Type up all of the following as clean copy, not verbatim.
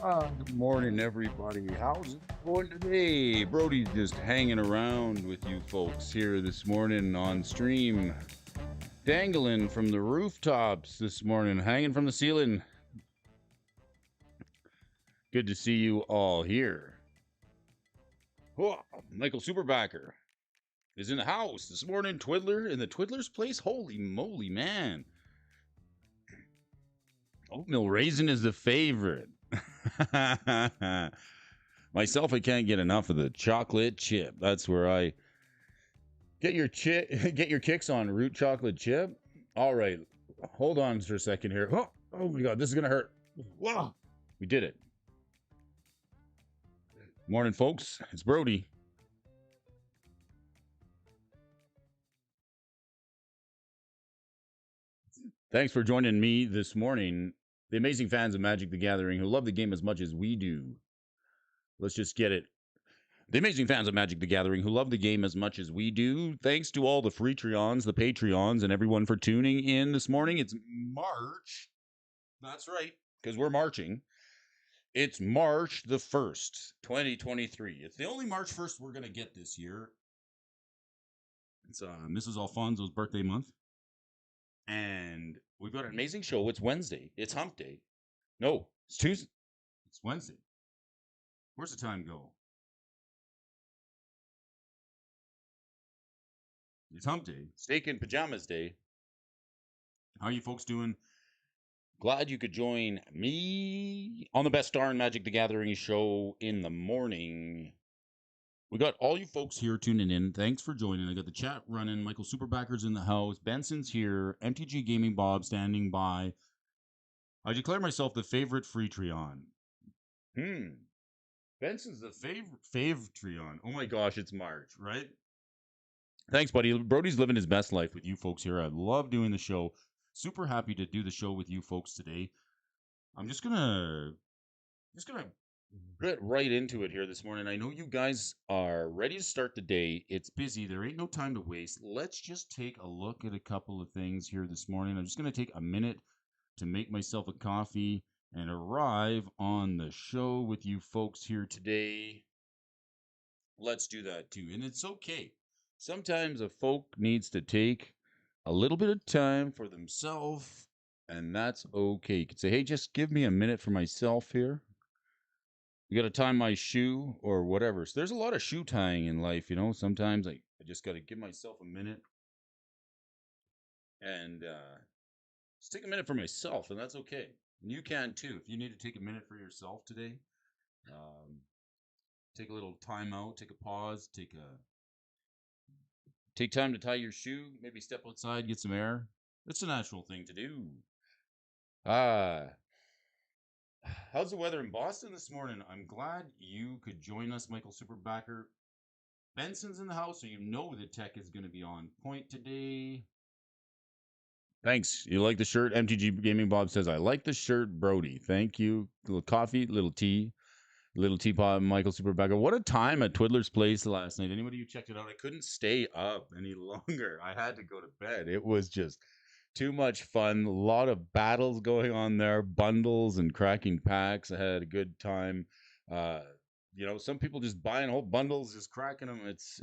Good morning, everybody. How's it going today? Brody's just hanging around with you folks here this morning on stream. Dangling from the rooftops this morning, hanging from the ceiling. Good to see you all here. Oh, Michael Superbacker is in the house this morning. Twiddler in the Twiddler's place. Holy moly, man. Oatmeal raisin is the favorite. Myself, I can't get enough of the chocolate chip. That's where I get your get your kicks on root chocolate chip. All right, hold on for a second here. Oh my God, this is gonna hurt. Wow, we did it. Morning, folks. It's Brody. Thanks for joining me this morning. The amazing fans of Magic the Gathering who love the game as much as we do. Let's just get it. The amazing fans of Magic the Gathering who love the game as much as we do. Thanks to all the Freetreons, the Patreons, and everyone for tuning in this morning. It's March. That's right, because we're marching. It's March the 1st, 2023. It's the only March 1st we're going to get this year. It's Mrs. Alfonso's birthday month. And we've got an amazing show. It's Wednesday. It's hump day. No, it's Tuesday. It's Wednesday. Where's the time go? It's hump day. Steak and pajamas day. How are you folks doing? Glad you could join me on the best darn Magic the Gathering show in the morning. We got all you folks here tuning in. Thanks for joining. I got the chat running. Michael Superbacker's in the house. Benson's here. MTG Gaming Bob standing by. I declare myself the favorite Freetreon. Benson's the favorite Treon. Oh my gosh, it's March, right? Thanks, buddy. Brody's living his best life with you folks here. I love doing the show. Super happy to do the show with you folks today. I'm just gonna get right into it here this morning. I know you guys are ready to start the day. It's busy. There ain't no time to waste. Let's just take a look at a couple of things here this morning. I'm just gonna take a minute to make myself a coffee and arrive on the show with you folks here today. Let's do that too. And it's okay. Sometimes a folk needs to take a little bit of time for themselves, and that's okay. You could say, hey, just give me a minute for myself here. You got to tie my shoe or whatever. So there's a lot of shoe tying in life, you know. Sometimes I just got to give myself a minute and just take a minute for myself, and that's okay. And you can too. If you need to take a minute for yourself today, take a little time out, take a pause, take time to tie your shoe, maybe step outside, get some air. It's a natural thing to do. How's the weather in Boston this morning? I'm glad you could join us, Michael Superbacker. Benson's in the house, so you know the tech is going to be on point today. Thanks. You like the shirt? MTG Gaming Bob says, I like the shirt, Brody. Thank you. A little coffee, little teapot, Michael Superbacker. What a time at Twiddler's Place last night. Anybody who checked it out? I couldn't stay up any longer. I had to go to bed. It was just too much fun. A lot of battles going on there, bundles and cracking packs. I had a good time. Some people just buying whole bundles, just cracking them. It's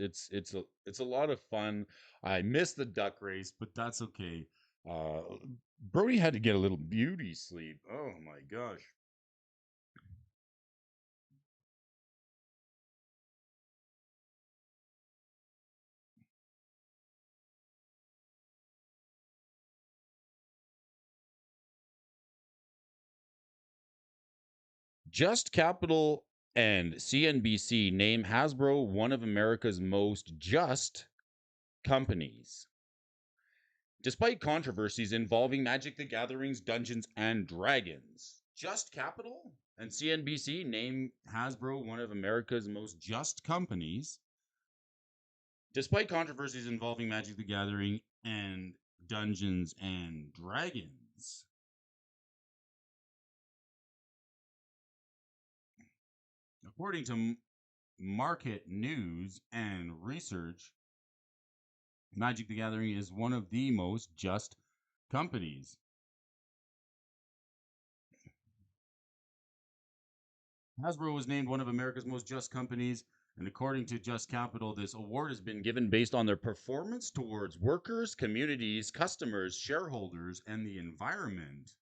a lot of fun. I missed the duck race, but that's okay. Brody had to get a little beauty sleep. Oh my gosh. Just Capital and CNBC name Hasbro one of America's most just companies. Despite controversies involving Magic the Gathering's Dungeons and Dragons, Just Capital and CNBC name Hasbro one of America's most just companies. Despite controversies involving Magic the Gathering and Dungeons and Dragons. According to market news and research, Magic the Gathering is one of the most just companies. Hasbro was named one of America's most just companies, and according to Just Capital, this award has been given based on their performance towards workers, communities, customers, shareholders, and the environment.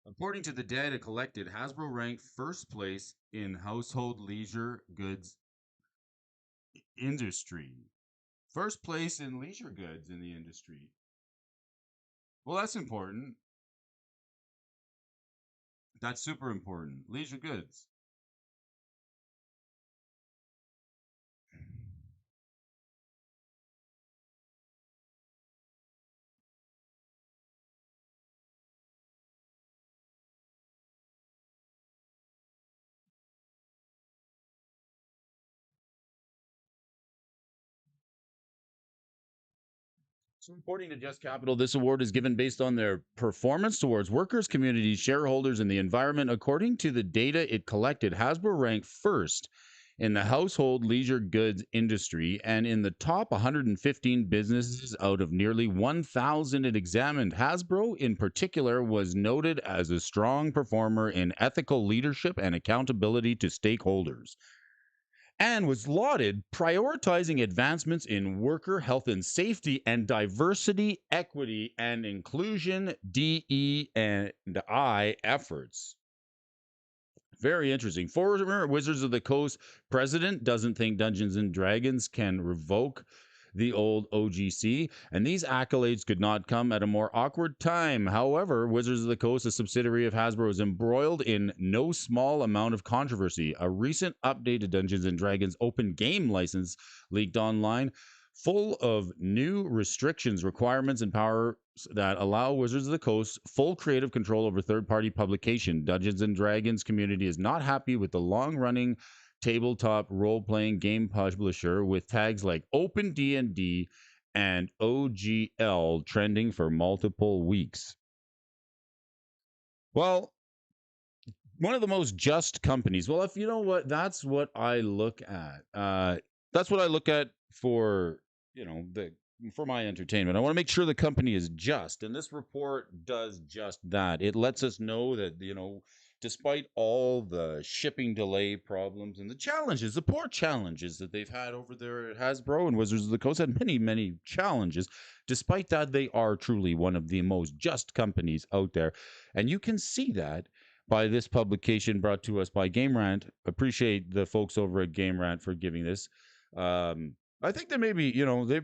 According to the data collected, Hasbro ranked first place in household leisure goods industry. First place in leisure goods in the industry. Well, that's important. That's super important. Leisure goods. So, according to Just Capital, this award is given based on their performance towards workers, communities, shareholders, and the environment. According to the data it collected, Hasbro ranked first in the household leisure goods industry and in the top 115 businesses out of nearly 1,000 it examined. Hasbro, in particular, was noted as a strong performer in ethical leadership and accountability to stakeholders and was lauded prioritizing advancements in worker health and safety and diversity, equity, and inclusion DE and I efforts. Very interesting. Former Wizards of the Coast president doesn't think Dungeons and Dragons can revoke the old OGC, and these accolades could not come at a more awkward time. However, Wizards of the Coast, a subsidiary of Hasbro, is embroiled in no small amount of controversy. A recent update to Dungeons and Dragons open game license leaked online full of new restrictions, requirements, and powers that allow Wizards of the Coast full creative control over third-party publication. Dungeons and Dragons community is not happy with the long-running tabletop role-playing game publisher with tags like Open D&D and OGL trending for multiple weeks. Well, one of the most just companies. Well, if you know what, that's what I look at. That's what I look at for the for my entertainment. I want to make sure the company is just, and this report does just that. It lets us know that despite all the shipping delay problems and the challenges, the poor challenges that they've had over there at Hasbro and Wizards of the Coast, had many challenges. Despite that, they are truly one of the most just companies out there, and you can see that by this publication brought to us by Game Rant. Appreciate the folks over at Game Rant for giving this. I think they may be,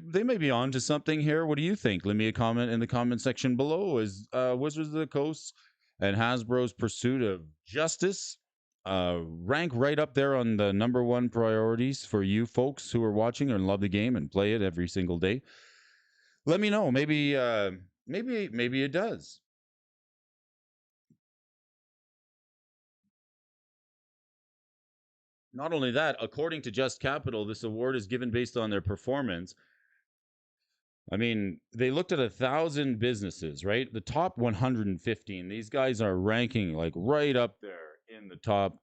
they may be on to something here. What do you think? Leave me a comment in the comment section below. Is Wizards of the Coast and Hasbro's pursuit of justice rank right up there on the number one priorities for you folks who are watching and love the game and play it every single day? Let me know. Maybe it does. Not only that, according to Just Capital, this award is given based on their performance. I mean, they looked at 1,000 businesses, right? The top 115. These guys are ranking like right up there in the top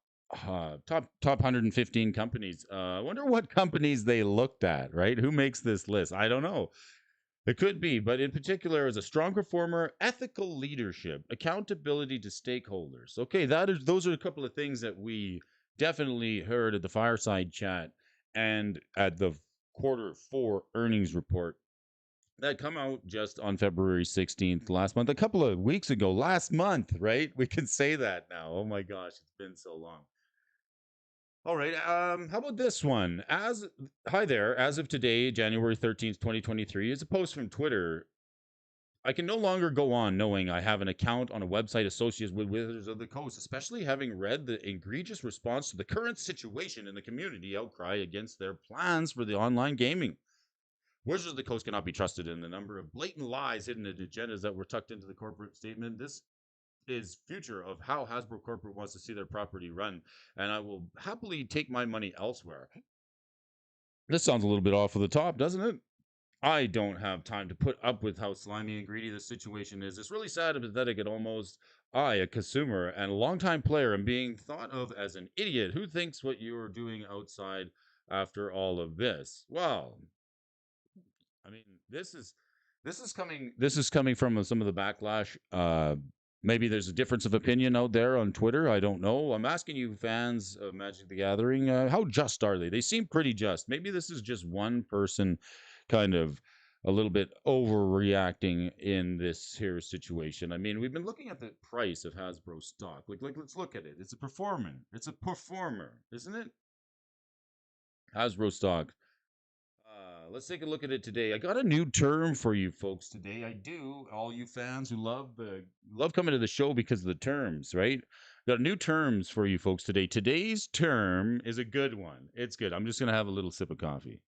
115 companies. I wonder what companies they looked at, right? Who makes this list? I don't know. It could be, but in particular, as a strong performer, ethical leadership, accountability to stakeholders. Okay, those are a couple of things that we definitely heard at the fireside chat and at the quarter 4 earnings report that come out just on February 16th last month, a couple of weeks ago, last month, right? We can say that now. Oh my gosh, it's been so long. All right. How about this one? Hi there. As of today, January 13th, 2023, is a post from Twitter. I can no longer go on knowing I have an account on a website associated with Wizards of the Coast, especially having read the egregious response to the current situation in the community outcry against their plans for the online gaming. Wizards of the Coast cannot be trusted in the number of blatant lies, hidden agendas that were tucked into the corporate statement. This is future of how Hasbro Corporate wants to see their property run, and I will happily take my money elsewhere. This sounds a little bit off of the top, doesn't it? I don't have time to put up with how slimy and greedy this situation is. It's really sad and pathetic and almost I, a consumer and a longtime player, am being thought of as an idiot. Who thinks what you are doing outside after all of this? Well, I mean, this is coming from some of the backlash Maybe there's a difference of opinion out there on Twitter. I don't know. I'm asking you, fans of Magic the Gathering, how just are they? They seem pretty just. Maybe this is just one person kind of a little bit overreacting in this here situation. I mean, we've been looking at the price of Hasbro stock. Like let's look at it. It's a performer. It's a performer, isn't it? Hasbro stock. Let's take a look at it today. I got a new term for you folks today. I do. All you fans who love coming to the show because of the terms, right? Got new terms for you folks today. Today's term is a good one. It's good. I'm just gonna have a little sip of coffee.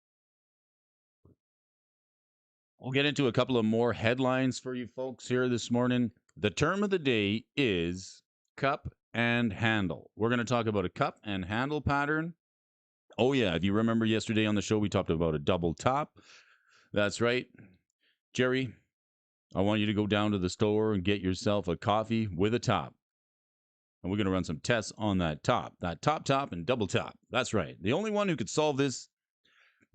We'll get into a couple of more headlines for you folks here this morning. The term of the day is cup and handle. We're going to talk about a cup and handle pattern. Oh, yeah. If you remember yesterday on the show, we talked about a double top. That's right. Jerry, I want you to go down to the store and get yourself a coffee with a top. And we're going to run some tests on that top, and double top. That's right. The only one who could solve this,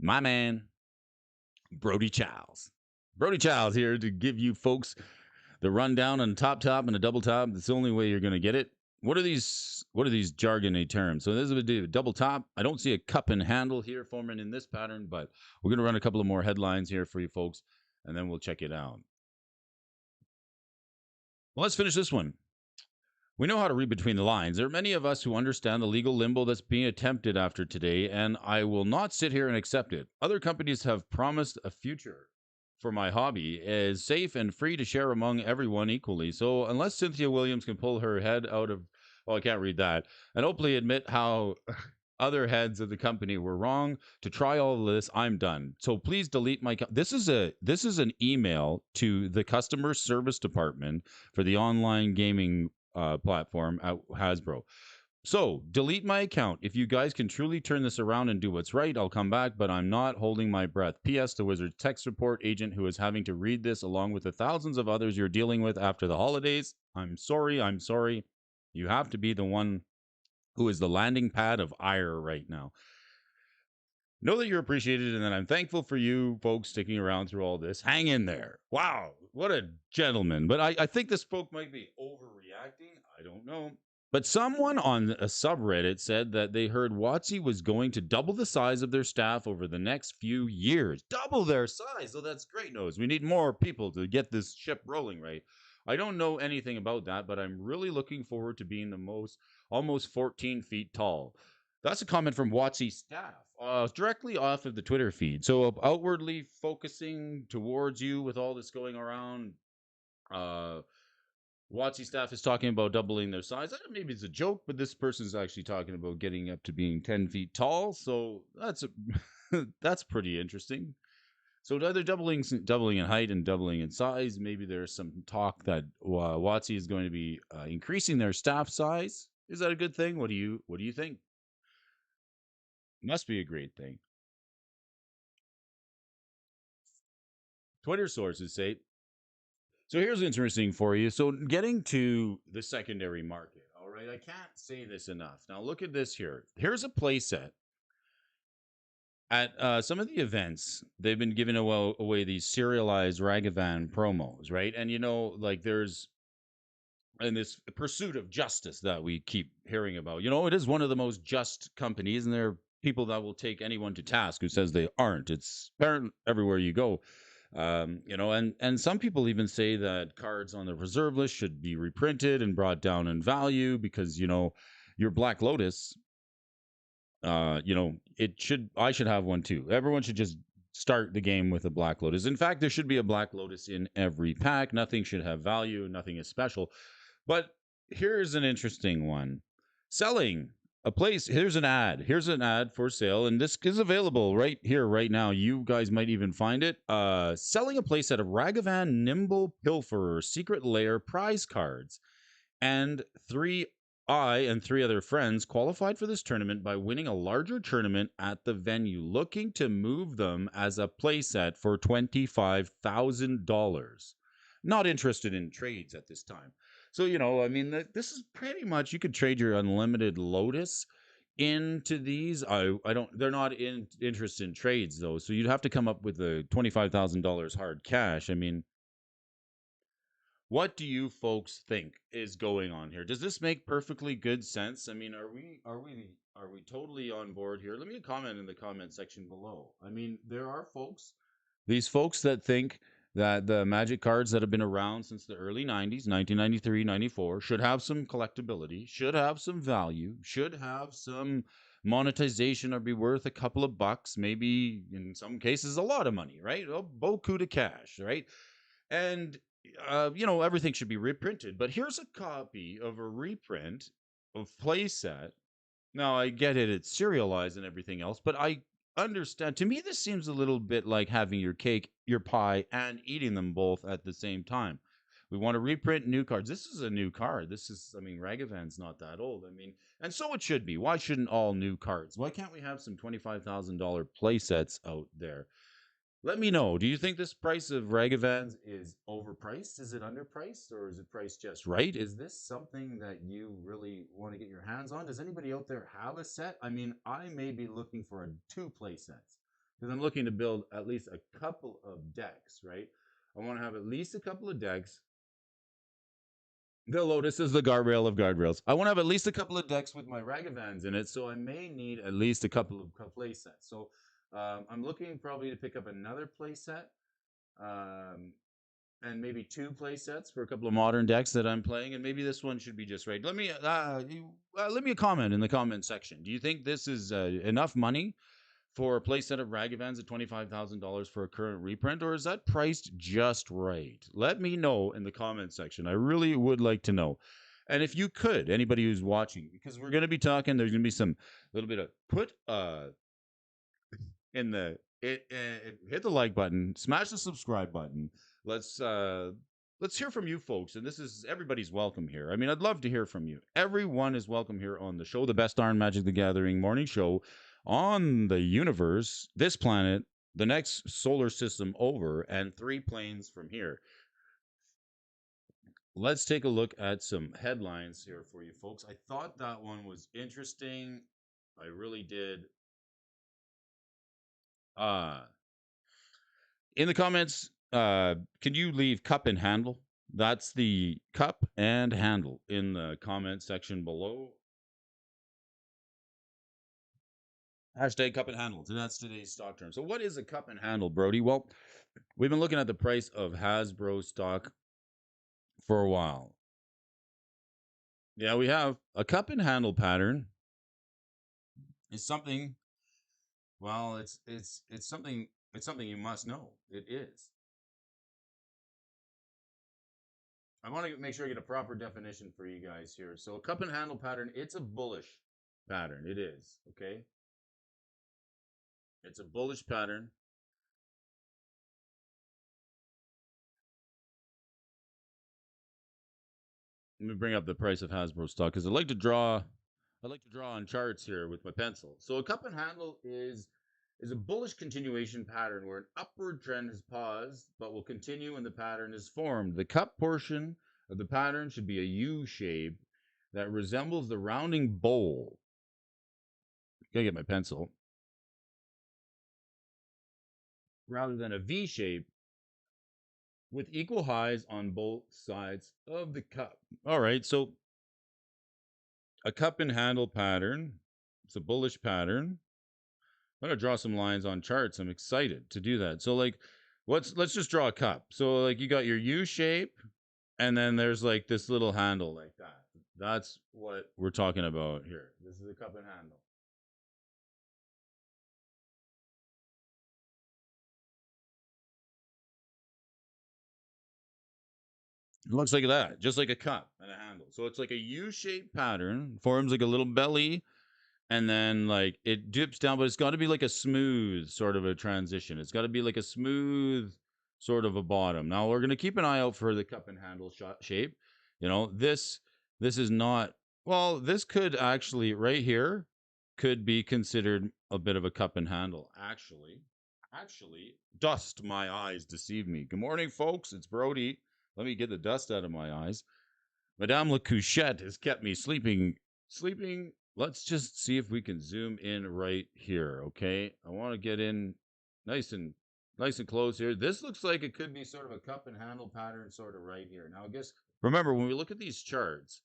my man, Brody Childs. Brody Childs here to give you folks the rundown on top and a double top. That's the only way you're going to get it. What are these jargony terms? So this is a double top. I don't see a cup and handle here forming in this pattern, but we're going to run a couple of more headlines here for you folks, and then we'll check it out. Well, let's finish this one. We know how to read between the lines. There are many of us who understand the legal limbo that's being attempted after today, and I will not sit here and accept it. Other companies have promised a future for my hobby is safe and free to share among everyone equally. So unless Cynthia Williams can pull her head out of, I can't read that, and openly admit how other heads of the company were wrong to try all of this, I'm done. So please delete my. This is an email to the customer service department for the online gaming platform at Hasbro. So delete my account. If you guys can truly turn this around and do what's right, I'll come back, but I'm not holding my breath. P.S. The Wizards tech support agent who is having to read this along with the thousands of others you're dealing with after the holidays. I'm sorry. You have to be the one who is the landing pad of ire right now. Know that you're appreciated and that I'm thankful for you folks sticking around through all this. Hang in there. Wow, what a gentleman. But I think this folk might be overreacting. I don't know. But someone on a subreddit said that they heard WotC was going to double the size of their staff over the next few years. Double their size. Oh, that's great news. We need more people to get this ship rolling, right? I don't know anything about that, but I'm really looking forward to being the most almost 14 feet tall. That's a comment from WotC staff, directly off of the Twitter feed. So outwardly focusing towards you with all this going around. WotC staff is talking about doubling their size. Maybe it's a joke, but this person's actually talking about getting up to being 10 feet tall. So that's pretty interesting. So either doubling in height and doubling in size. Maybe there's some talk that WotC is going to be increasing their staff size. Is that a good thing? What do you think? Must be a great thing. Twitter sources say. So here's interesting for you. So getting to the secondary market. All right, I can't say this enough. Now look at this here. Here's a playset. At some of the events, they've been giving away these serialized Ragavan promos, right? And like there's in this pursuit of justice that we keep hearing about. It is one of the most just companies, and there are people that will take anyone to task who says they aren't. It's apparent everywhere you go. And some people even say that cards on the reserve list should be reprinted and brought down in value because your Black Lotus, I should have one too. Everyone should just start the game with a Black Lotus. In fact, there should be a Black Lotus in every pack. Nothing should have value. Nothing is special. But here's an interesting one. Selling a place. Here's an ad. Here's an ad for sale, and this is available right here, right now. You guys might even find it. Selling a place at a Ragavan Nimble Pilferer Secret Lair prize cards, and I and three other friends qualified for this tournament by winning a larger tournament at the venue, looking to move them as a playset for $25,000. Not interested in trades at this time. So, this is pretty much, you could trade your unlimited Lotus into these. They're not interested in trades though. So you'd have to come up with a $25,000 hard cash. I mean, What do you folks think is going on here? Does this make perfectly good sense? I mean, are we totally on board here? Let me comment in the comment section below. I mean, there are these folks that think that the Magic cards that have been around since the early 90s, 1993, 94, should have some collectability, should have some value, should have some monetization or be worth a couple of bucks, maybe in some cases a lot of money, right? Oh, beaucoup de cash, right? And everything should be reprinted. But here's a copy of a reprint of playset. Now I get it; it's serialized and everything else, but I understand. To me, this seems a little bit like having your cake, your pie, and eating them both at the same time. We want to reprint new cards. This is a new card. I mean, Ragavan's not that old. I mean, and so it should be. Why shouldn't all new cards? Why can't we have some $25,000 play sets out there? Let me know. Do you think this price of Ragavans is overpriced? Is it underpriced? Or is it priced just right? Is this something that you really want to get your hands on? Does anybody out there have a set? I mean, I may be looking for two play sets because I'm looking to build at least a couple of decks, right? I want to have at least a couple of decks. The Lotus is the guardrail of guardrails. I want to have at least a couple of decks with my Ragavans in it, so I may need at least a couple of play sets. So I'm looking probably to pick up another play set, and maybe two play sets for a couple of modern decks that I'm playing, and maybe this one should be just right. Let me leave me a comment in the comment section. Do you think this is enough money for a playset of Ragavans at $25,000 for a current reprint, or is that priced just right? Let me know in the comment section. I really would like to know. And if you could, anybody who's watching, because we're going to be talking, there's going to be some little bit of put in the hit the like button, smash the subscribe button. Let's hear from you folks, and this is everybody's welcome here. I mean, I'd love to hear from you. Everyone is welcome here on the show, the best darn Magic the Gathering morning show on the universe, this planet, the next solar system over, and 3 planes from here. Let's take a look at some headlines here for you folks. I thought that one was interesting. I really did. In the comments, can you leave cup and handle? That's the cup and handle in the comment section below. Hashtag cup and handle. So that's today's stock term. So what is a cup and handle, Brody? Well, we've been looking at the price of Hasbro stock for a while. Yeah, we have a cup and handle pattern is something. Well, it's something you must know. It is. I want to make sure I get a proper definition for you guys here. So a cup and handle pattern, it's a bullish pattern. It is, okay? It's a bullish pattern. Let me bring up the price of Hasbro stock because I like to draw on charts here with my pencil. So a cup and handle is a bullish continuation pattern where an upward trend has paused but will continue when the pattern is formed. The cup portion of the pattern should be a U shape that resembles the rounding bowl. Gotta get my pencil. Rather than a V shape with equal highs on both sides of the cup. All right, so a cup and handle pattern. It's a bullish pattern. I'm gonna draw some lines on charts. I'm excited to do that. So like, let's just draw a cup. So like you got your U shape, and then there's like this little handle like that. That's what we're talking about here. This is a cup and handle. It looks like that, just like a cup and a handle. So it's like a U-shaped pattern, forms like a little belly, and then like it dips down, but it's got to be like a smooth sort of a transition. It's got to be like a smooth sort of a bottom. Now we're gonna keep an eye out for the cup and handle shape. You know, this is not well. This could actually right here could be considered a bit of a cup and handle. Actually, dust my eyes deceive me. Good morning, folks. It's Brody. Let me get the dust out of my eyes. Madame Le Couchette has kept me sleeping. Let's just see if we can zoom in right here, okay? I want to get in nice and Nice and close here. This looks like it could be sort of a cup and handle pattern sort of right here. Now, I guess, remember, when we look at these charts,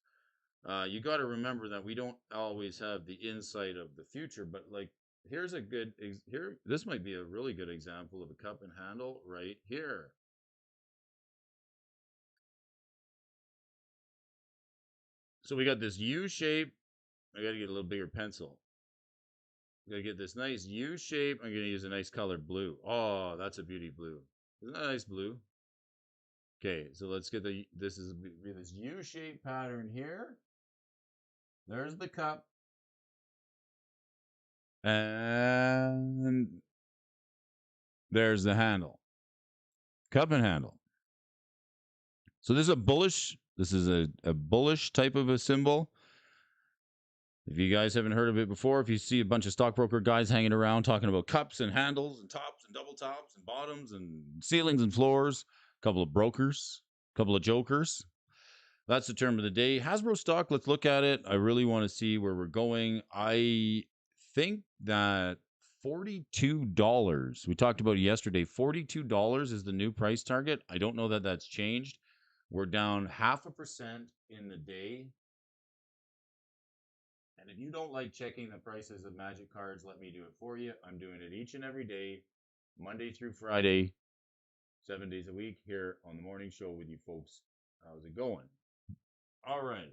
you got to remember that we don't always have the insight of the future, but like, here's a good, here, this might be a really good example of a cup and handle right here. So we got this U shape. I got to get a little bigger pencil. I'm going to get this nice U shape. I'm going to use a nice color blue. Oh, that's a beauty blue. Isn't that a nice blue? Okay, so let's get this is this U-shaped pattern here. There's the cup. And there's the handle. Cup and handle. So this is a bullish type of a symbol. If you guys haven't heard of it before, if you see a bunch of stockbroker guys hanging around talking about cups and handles and tops and double tops and bottoms and ceilings and floors, a couple of brokers, a couple of jokers. That's the term of the day. Hasbro stock, let's look at it. I really want to see where we're going. I think that $42, we talked about it yesterday, $42 is the new price target. I don't know that that's changed. We're down 0.5% in the day. And if you don't like checking the prices of Magic cards, let me do it for you. I'm doing it each and every day, Monday through Friday, 7 days a week here on the morning show with you folks. How's it going? All right.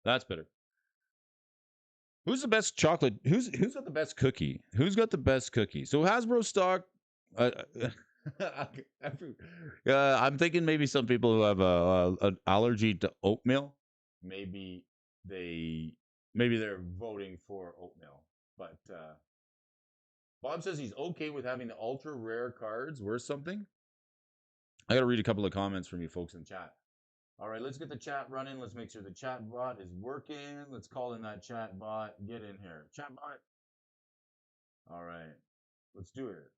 That's better. Who's the best chocolate? Who's got the best cookie? Who's got the best cookie? So Hasbro stock. I'm thinking maybe some people who have an allergy to oatmeal. Maybe they're voting for oatmeal. But Bob says he's okay with having the ultra rare cards worth something. I got to read a couple of comments from you folks in chat. All right, let's get the chat running. Let's make sure the chat bot is working. Let's call in that chat bot. Get in here. Chat bot. All right, let's do it.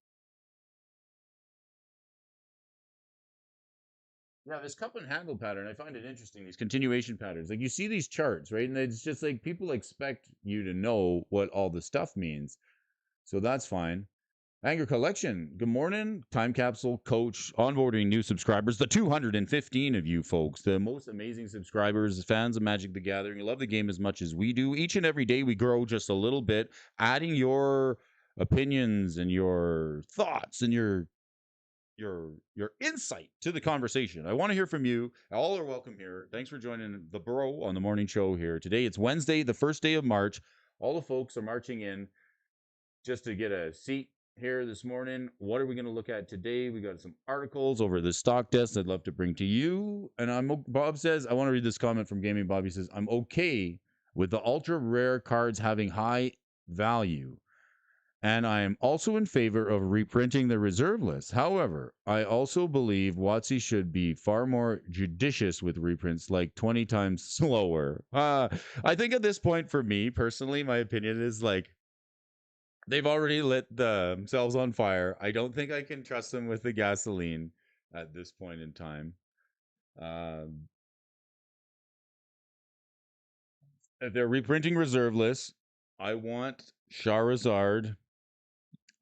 Yeah, this cup and handle pattern, I find it interesting. These continuation patterns. Like, you see these charts, right? And it's just like people expect you to know what all the stuff means. So that's fine. Anger Collection, good morning. Time Capsule Coach, onboarding new subscribers. The 215 of you folks, the most amazing subscribers, fans of Magic the Gathering. You love the game as much as we do. Each and every day we grow just a little bit, adding your opinions and your thoughts and your insight to the conversation. I want to hear from you. All are welcome here. Thanks for joining the Bro on the morning show here. Today it's Wednesday, the first day of March. All the folks are marching in just to get a seat here this morning. What are we going to look at today? We got some articles over the stock desk I'd love to bring to you. And Bob says, I want to read this comment from Gaming Bob. He says, I'm okay with the ultra rare cards having high value. And I am also in favor of reprinting the reserve list. However, I also believe WotC should be far more judicious with reprints, like 20 times slower. I think at this point, for me personally, my opinion is like, they've already lit themselves on fire. I don't think I can trust them with the gasoline at this point in time. If they're reprinting reserve lists, I want Charizard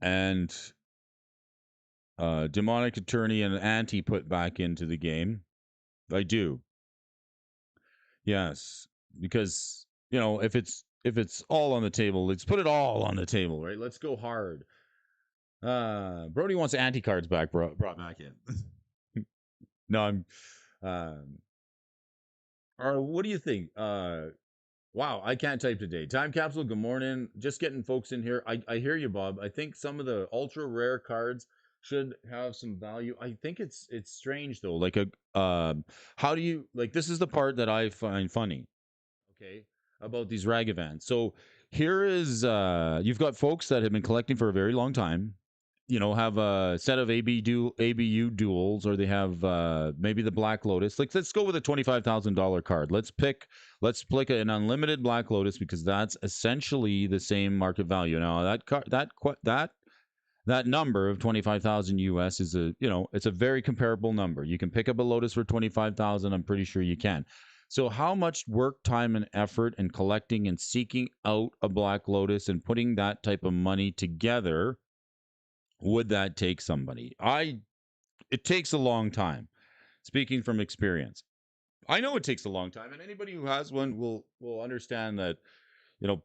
and Demonic Attorney and Anti put back into the game. I do. Yes, because if it's all on the table, let's put it all on the table, right? Let's go hard. Brody wants anti cards back, brought back in. No, I'm. What do you think? Wow, I can't type today. Time Capsule, good morning. Just getting folks in here. I hear you, Bob. I think some of the ultra rare cards should have some value. I think it's strange though. Like how do you like? This is the part that I find funny. Okay, about these Ragavans. So here is you've got folks that have been collecting for a very long time. Have a set of ABU duels, or they have maybe the Black Lotus. Like, let's go with a $25,000 card. Let's pick an unlimited Black Lotus, because that's essentially the same market value. Now that number of 25,000 US is it's a very comparable number. You can pick up a Lotus for 25,000. I'm pretty sure you can. So, how much work, time, and effort in collecting and seeking out a Black Lotus and putting that type of money together would that take somebody? It takes a long time. Speaking from experience, I know it takes a long time, and anybody who has one will understand that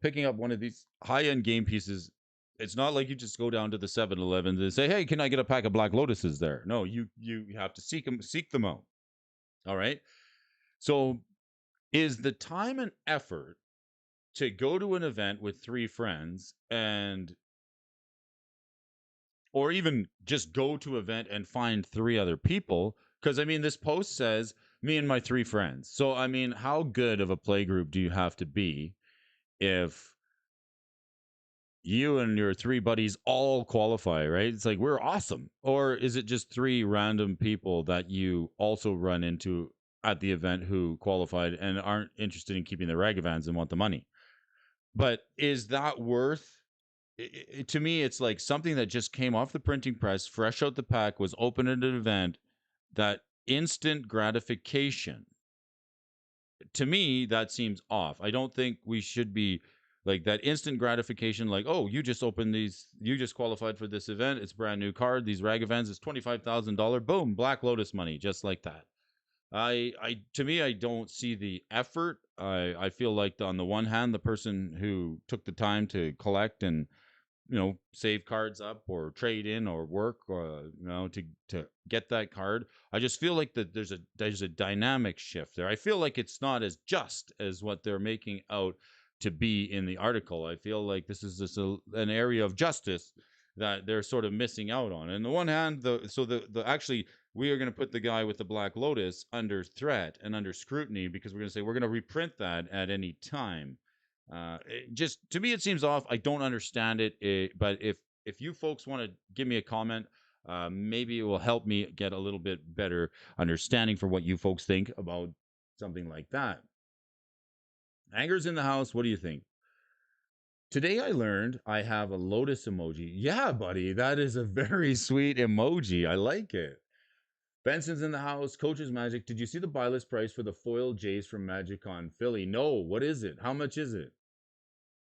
picking up one of these high end game pieces. It's not like you just go down to the 7-Eleven and say, "Hey, can I get a pack of Black Lotuses there?" No, you have to seek them out. All right. So, is the time and effort to go to an event with three friends and or even just go to an event and find three other people, because I mean this post says me and my three friends. So I mean, how good of a play group do you have to be if you and your three buddies all qualify, right? It's like we're awesome. Or is it just three random people that you also run into at the event who qualified and aren't interested in keeping their ragavans and want the money? But is that worth to me? It's like something that just came off the printing press, fresh out the pack, was open at an event. That instant gratification, to me, that seems off. I don't think we should be like that instant gratification, like, oh, you just opened these, you just qualified for this event. It's brand new card. These ragavans is $25,000. Boom, Black Lotus money, just like that. To me, I don't see the effort. I feel like on the one hand, the person who took the time to collect and save cards up or trade in or work or to get that card, I just feel like that there's a dynamic shift there. I feel like it's not as just as what they're making out to be in the article. I feel like this is just an area of justice that they're sort of missing out on. And the one hand, the actually, we are going to put the guy with the Black Lotus under threat and under scrutiny, because we're going to say we're going to reprint that at any time. Just to me, it seems off. I don't understand it, but if you folks want to give me a comment, maybe it will help me get a little bit better understanding for what you folks think about something like that. Anger's in the house. What do you think? Today I learned I have a lotus emoji. Yeah, buddy, that is a very sweet emoji. I like it. Benson's in the house. Coach's Magic. Did you see the buy list price for the foil Jays from MagicCon Philly? No. What is it? How much is it?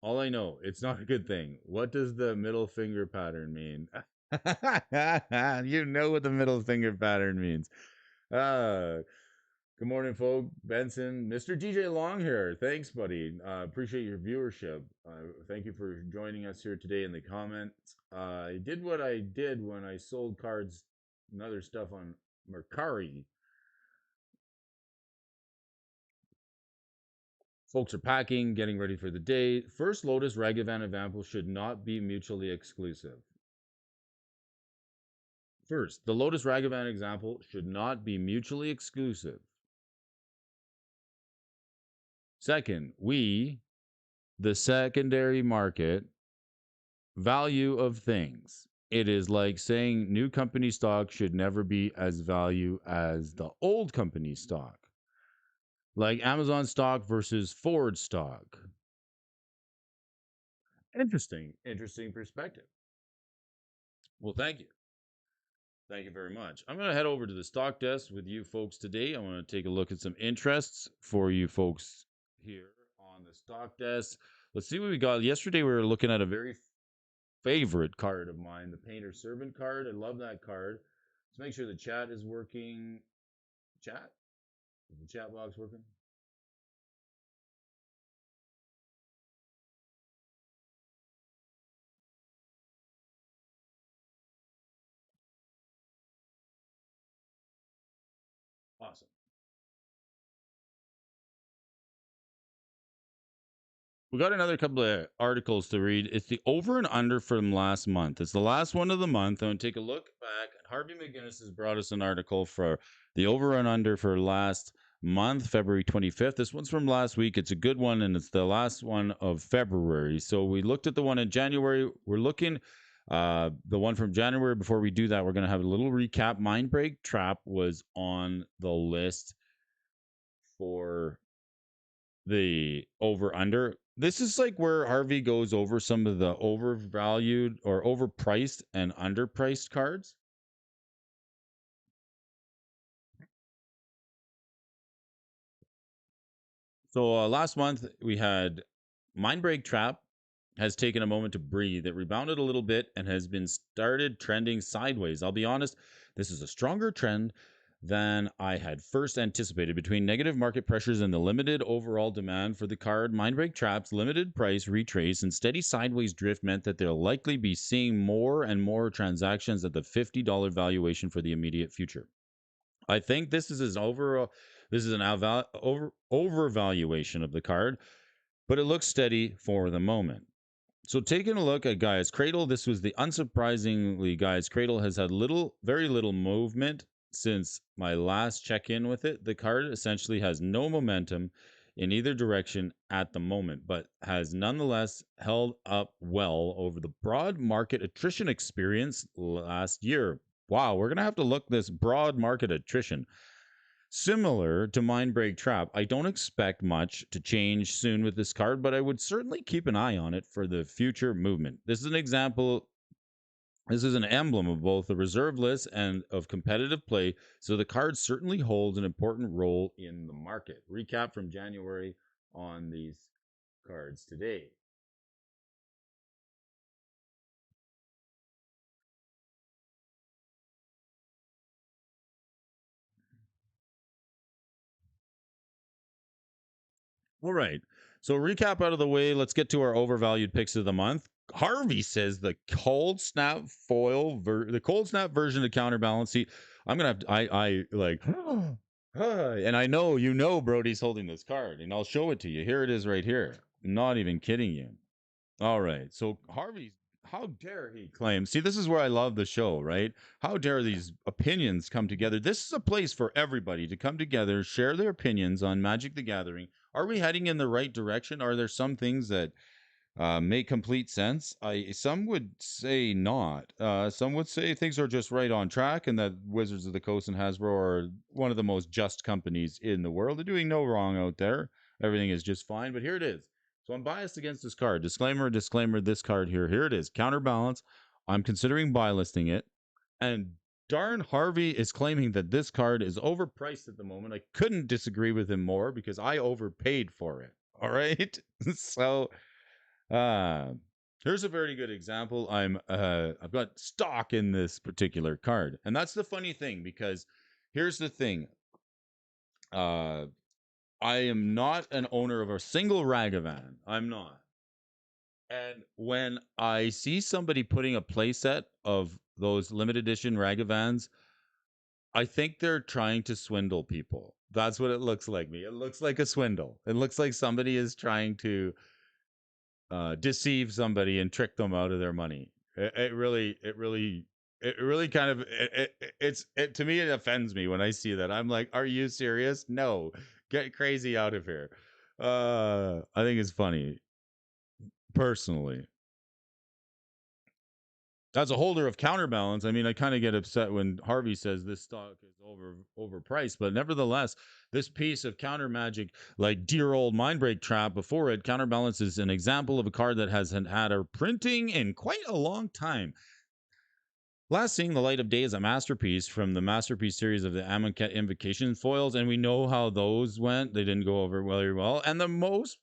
All I know, it's not a good thing. What does the middle finger pattern mean? You know what the middle finger pattern means. Uh, Good morning, folk. Benson, Mr. DJ Long here. Thanks, buddy. Appreciate your viewership. Thank you for joining us here today in the comments. I did what I did when I sold cards and other stuff on Mercari. Folks are packing, getting ready for the day. First Lotus, Ragavan, and Vample should not be mutually exclusive. First, the Lotus Ragavan example should not be mutually exclusive. Second, the secondary market value of things. It is like saying new company stock should never be as value as the old company stock. Like Amazon stock versus Ford stock. Interesting perspective. Well, thank you. Thank you very much. I'm going to head over to the stock desk with you folks today. I want to take a look at some interests for you folks here on the stock desk. Let's see what we got. Yesterday, we were looking at a very favorite card of mine, the Painter Servant card. I love that card. Let's make sure the chat is working. Chat? Is the chat box working? Awesome. We got another couple of articles to read. It's the over and under from last month. It's the last one of the month. I'm going to take a look back. Harvey McGinnis has brought us an article for the over and under for last month, February 25th. This one's from last week. It's a good one, and it's the last one of February. So we looked at the one in January. We're looking the one from January. Before we do that, we're going to have a little recap. Mindbreak Trap was on the list for the over under. This is like where Harvey goes over some of the overvalued or overpriced and underpriced cards. So last month we had Mindbreak Trap has taken a moment to breathe. It rebounded a little bit and has been started trending sideways. I'll be honest, this is a stronger trend than I had first anticipated. Between negative market pressures and the limited overall demand for the card, Mindbreak Trap's limited price retrace and steady sideways drift meant that they'll likely be seeing more and more transactions at the $50 valuation for the immediate future. I think this is an overvaluation of the card, but it looks steady for the moment. So taking a look at Gaia's Cradle, this was the unsurprisingly Gaia's Cradle has had very little movement since my last check-in with it. The card essentially has no momentum in either direction at the moment, but has nonetheless held up well over the broad market attrition experience last year. Wow, we're going to have to look this broad market attrition. Similar to Mindbreak Trap, I don't expect much to change soon with this card, but I would certainly keep an eye on it for the future movement. This is an example. This is an emblem of both the reserve list and of competitive play, so the card certainly holds an important role in the market. Recap from January on these cards today. All right. So recap out of the way. Let's get to our overvalued picks of the month. Harvey says the cold snap version of Counterbalance. See, I'm gonna have to, I like, and I know Brody's holding this card, and I'll show it to you. Here it is, right here. Not even kidding you. All right. So Harvey's, how dare he claim? See, this is where I love the show, right? How dare these opinions come together? This is a place for everybody to come together, share their opinions on Magic the Gathering. Are we heading in the right direction? Are there some things that make complete sense? Some would say not. Some would say things are just right on track, and that Wizards of the Coast and Hasbro are one of the most just companies in the world. They're doing no wrong out there. Everything is just fine. But here it is. So I'm biased against this card. Disclaimer, disclaimer. This card here. Here it is. Counterbalance. I'm considering buy listing it, and darn Harvey is claiming that this card is overpriced at the moment. I couldn't disagree with him more because I overpaid for it. All right. So uh, here's a very good example. I've got stock in this particular card, and that's the funny thing because here's the thing. Uh, I am not an owner of a single Ragavan. I'm not. And when I see somebody putting a playset of those limited edition Ragavans, I think they're trying to swindle people. That's what it looks like me. It looks like a swindle. It looks like somebody is trying to deceive somebody and trick them out of their money. It really kind of it to me it offends me when I see that. I'm like, are you serious? No, get crazy out of here. I think it's funny personally. As a holder of Counterbalance, I mean, I kind of get upset when Harvey says this stock is overpriced, but nevertheless, this piece of counter magic, like dear old Mindbreak Trap before it, Counterbalance is an example of a card that hasn't had a printing in quite a long time. Last seeing the light of day is a masterpiece from the masterpiece series of the Amonkhet Invocation foils, and we know how those went. They didn't go over very well, and the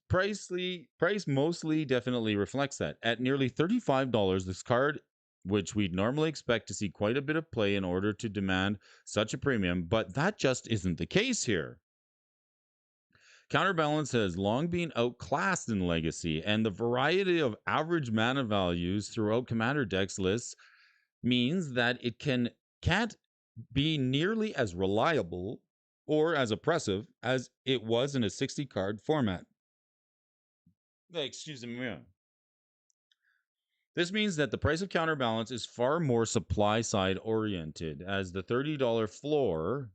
price mostly definitely reflects that. At nearly $35, this card, which we'd normally expect to see quite a bit of play in order to demand such a premium, but that just isn't the case here. Counterbalance has long been outclassed in Legacy, and the variety of average mana values throughout Commander decks lists means that can't be nearly as reliable or as oppressive as it was in a 60 card format. Excuse me. This means that the price of Counterbalance is far more supply side oriented, as the $30 floor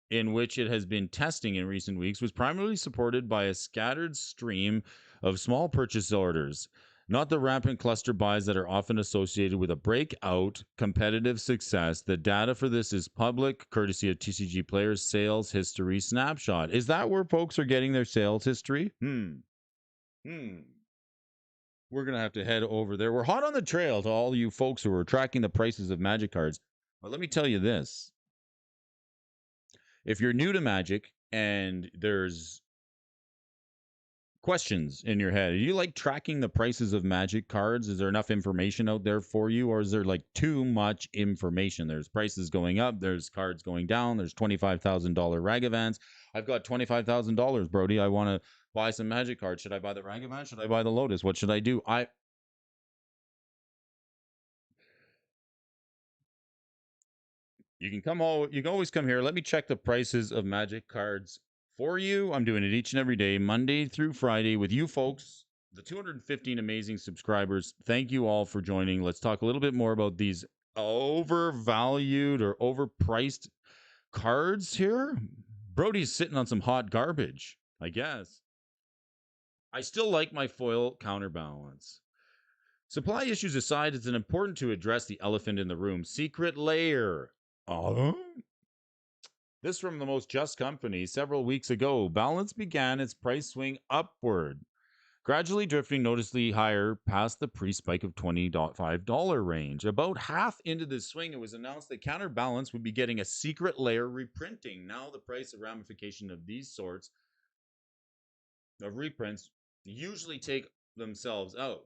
in which it has been testing in recent weeks was primarily supported by a scattered stream of small purchase orders, not the rampant cluster buys that are often associated with a breakout competitive success. The data for this is public, courtesy of TCG Players Sales History Snapshot. Is that where folks are getting their sales history? We're going to have to head over there. We're hot on the trail to all you folks who are tracking the prices of Magic cards. But let me tell you this. If you're new to Magic and there's questions in your head. Do you like tracking the prices of Magic cards? Is there enough information out there for you, or is there like too much information? There's prices going up, there's cards going down, there's $25,000 Ragavans. I've got $25,000, Brody. I want to buy some Magic cards. Should I buy the Ragavan? Should I buy the Lotus? What should I do? You can always come here. Let me check the prices of Magic cards for you. I'm doing it each and every day, Monday through Friday, with you folks, the 215 amazing subscribers. Thank you all for joining. Let's talk a little bit more about these overvalued or overpriced cards here. Brody's sitting on some hot garbage, I guess. I still like my foil counterbalance. Supply issues aside, it's important to address the elephant in the room. Secret layer. This from the Most Just Company. Several weeks ago, balance began its price swing upward, gradually drifting noticeably higher past the pre-spike of $25 range. About half into this swing, it was announced that Counterbalance would be getting a secret layer reprinting. Now the price of ramification of these sorts of reprints usually take themselves out.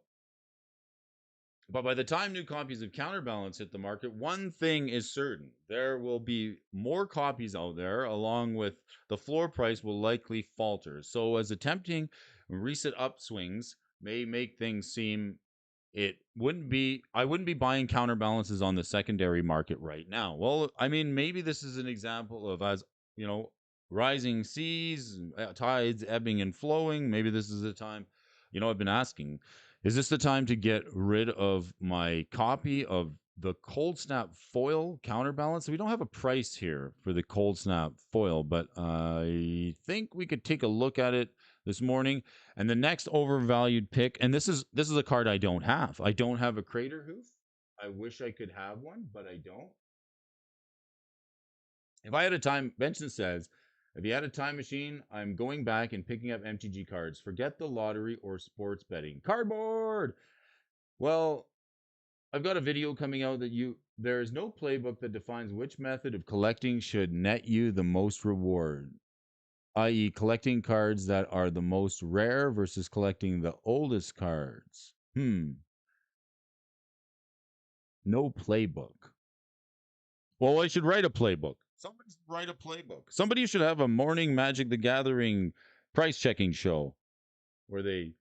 But by the time new copies of Counterbalance hit the market, one thing is certain. There will be more copies out there, along with the floor price will likely falter. So as attempting recent upswings may make things seem I wouldn't be buying counterbalances on the secondary market right now. Well, I mean, maybe this is an example of, as you know, rising seas, tides ebbing and flowing. Maybe this is the time, I've been asking, is this the time to get rid of my copy of the Cold Snap foil counterbalance? We don't have a price here for the Cold Snap foil, but I think we could take a look at it this morning. And the next overvalued pick, and this is a card I don't have. I don't have a Crater Hoof. I wish I could have one, but I don't. If I had a time, Benson says, if you had a time machine, I'm going back and picking up MTG cards. Forget the lottery or sports betting. Cardboard! Well, I've got a video coming out that there is no playbook that defines which method of collecting should net you the most reward, i.e., collecting cards that are the most rare versus collecting the oldest cards. No playbook. Well, I should write a playbook. Somebody should write a playbook. Somebody should have a morning Magic the Gathering price checking show where they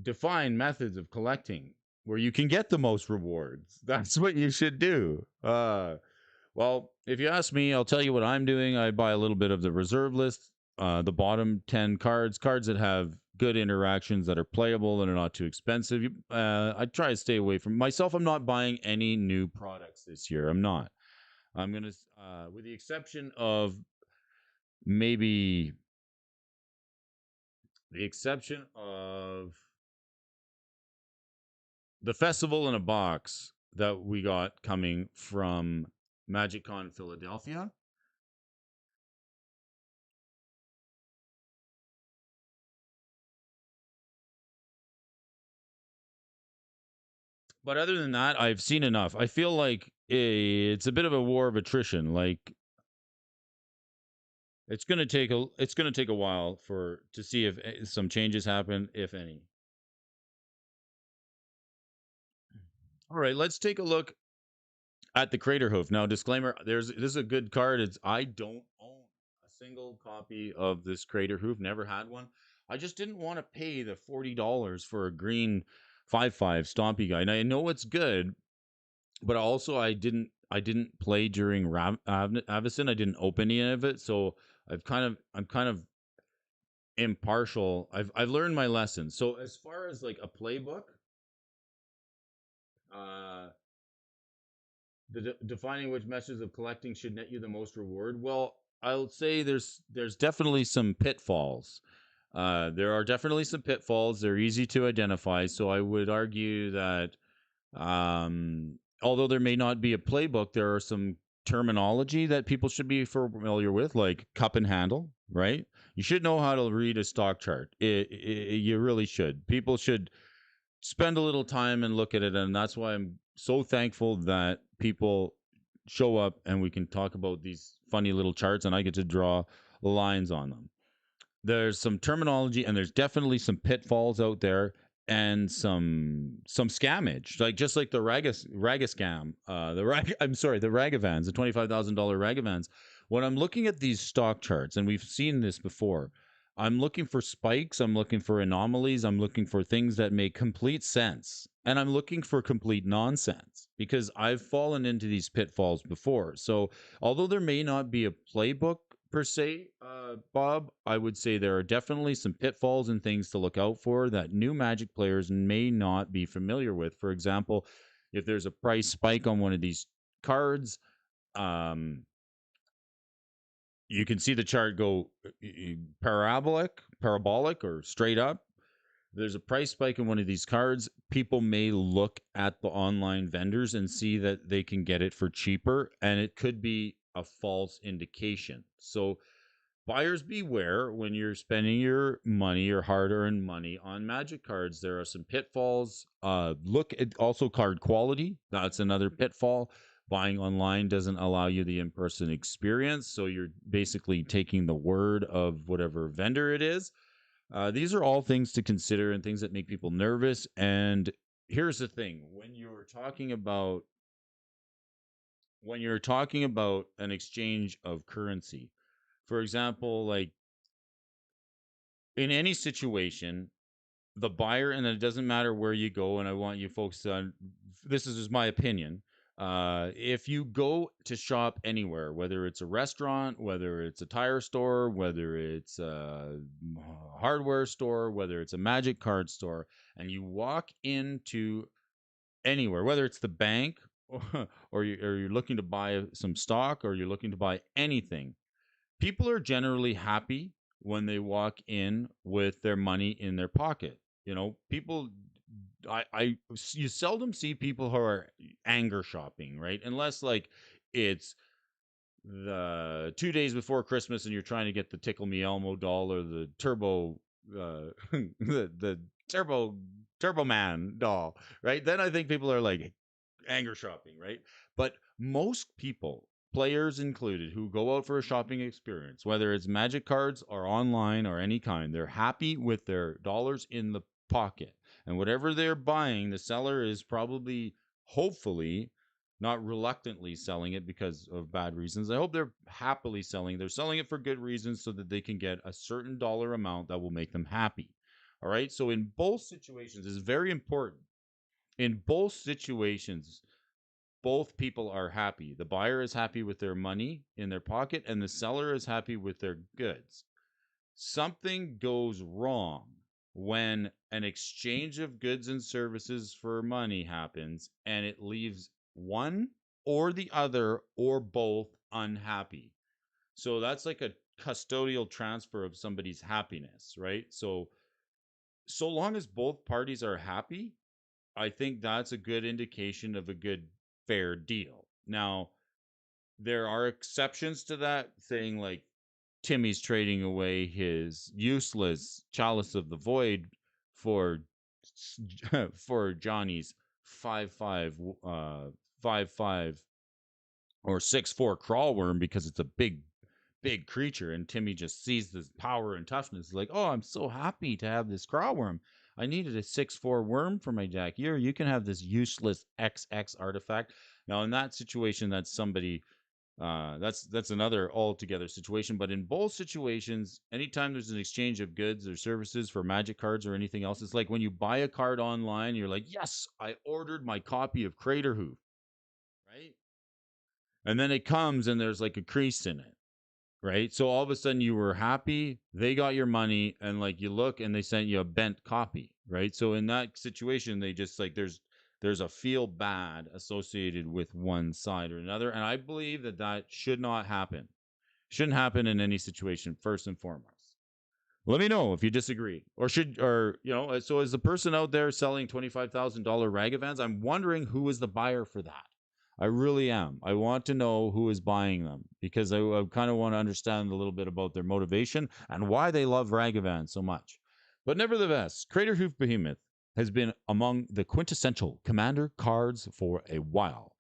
define methods of collecting where you can get the most rewards. That's what you should do. Well, if you ask me, I'll tell you what I'm doing. I buy a little bit of the reserve list, the bottom 10 cards that have good interactions, that are playable and are not too expensive. I try to stay away from myself. I'm not buying any new products this year. I'm not. I'm going to, with the exception of maybe the festival in a box that we got coming from MagicCon Philadelphia. But other than that, I've seen enough. I feel like it's a bit of a war of attrition. Like it's going to take a while to see if some changes happen, if any. All right, let's take a look at the Crater Hoof. Now, disclaimer, this is a good card. I don't own a single copy of this Crater Hoof. Never had one. I just didn't want to pay the $40 for a green 5/5 Stompy guy. And I know it's good, but also I didn't play during Avison. I didn't open any of it, so I'm kind of impartial. I've learned my lesson. So as far as like a playbook, uh defining which methods of collecting should net you the most reward. Well, I'll say there's definitely some pitfalls. There are definitely some pitfalls. They're easy to identify. So I would argue that although there may not be a playbook, there are some terminology that people should be familiar with, like cup and handle, right? You should know how to read a stock chart. You really should. People should spend a little time and look at it, and that's why I'm so thankful that people show up and we can talk about these funny little charts and I get to draw lines on them. there's some terminology and there's definitely some pitfalls out there and some scammage, like just like the raga scam, the ragavans, the $25,000 ragavans. When I'm looking at these stock charts, and we've seen this before, I'm looking for spikes, I'm looking for anomalies, I'm looking for things that make complete sense, and I'm looking for complete nonsense because I've fallen into these pitfalls before. So although there may not be a playbook per se, Bob, I would say there are definitely some pitfalls and things to look out for that new Magic players may not be familiar with. For example, if there's a price spike on one of these cards, um, you can see the chart go parabolic, or straight up. There's a price spike in one of these cards. People may look at the online vendors and see that they can get it for cheaper, and it could be a false indication. So buyers beware when you're spending your money, your hard-earned money on Magic cards. There are some pitfalls. Look at also card quality. That's another pitfall. Buying online doesn't allow you the in-person experience, so you're basically taking the word of whatever vendor it is. These are all things to consider and things that make people nervous. And here's the thing: when you're talking about an exchange of currency, for example, like in any situation, the buyer, and it doesn't matter where you go, and I want you folks to, this is just my opinion. If you go to shop anywhere, whether it's a restaurant, whether it's a tire store, whether it's a hardware store, whether it's a Magic card store, and you walk into anywhere, whether it's the bank or you're looking to buy some stock or you're looking to buy anything, people are generally happy when they walk in with their money in their pocket. You know, people, you seldom see people who are anger shopping, right? Unless like it's the 2 days before Christmas and you're trying to get the Tickle Me Elmo doll or the the Turbo Man doll, right? Then I think people are like anger shopping, right? But most people, players included, who go out for a shopping experience, whether it's Magic cards or online or any kind, they're happy with their dollars in the pocket. And whatever they're buying, the seller is probably, hopefully, not reluctantly selling it because of bad reasons. I hope they're happily selling. They're selling it for good reasons so that they can get a certain dollar amount that will make them happy. All right. So in both situations, it's very important. In both situations, both people are happy. The buyer is happy with their money in their pocket, and the seller is happy with their goods. Something goes wrong when an exchange of goods and services for money happens and it leaves one or the other or both unhappy. So that's like a custodial transfer of somebody's happiness, right? So long as both parties are happy, I think that's a good indication of a good fair deal. Now, there are exceptions to that, saying like Timmy's trading away his useless Chalice of the Void for for Johnny's 5/5 5/5 or 6/4 crawl worm because it's a big creature, and Timmy just sees this power and toughness. He's like, oh, I'm so happy to have this crawl worm. I needed a 6/4 worm for my deck. Here, you can have this useless XX artifact. Now, in that situation, that's somebody. That's another altogether situation. But in both situations, anytime there's an exchange of goods or services for Magic cards or anything else, it's like when you buy a card online, you're like, yes, I ordered my copy of Craterhoof, right? And then it comes and there's like a crease in it, right? So all of a sudden you were happy, they got your money, and like you look and they sent you a bent copy, right? So in that situation, they just like there's a feel bad associated with one side or another, and I believe that that should not happen. Shouldn't happen in any situation. First and foremost, let me know if you disagree, or should, or so as the person out there selling $25,000 ragavans, I'm wondering who is the buyer for that. I really am. I want to know who is buying them because I kind of want to understand a little bit about their motivation and why they love ragavans so much. But nevertheless, Craterhoof Behemoth has been among the quintessential commander cards for a while.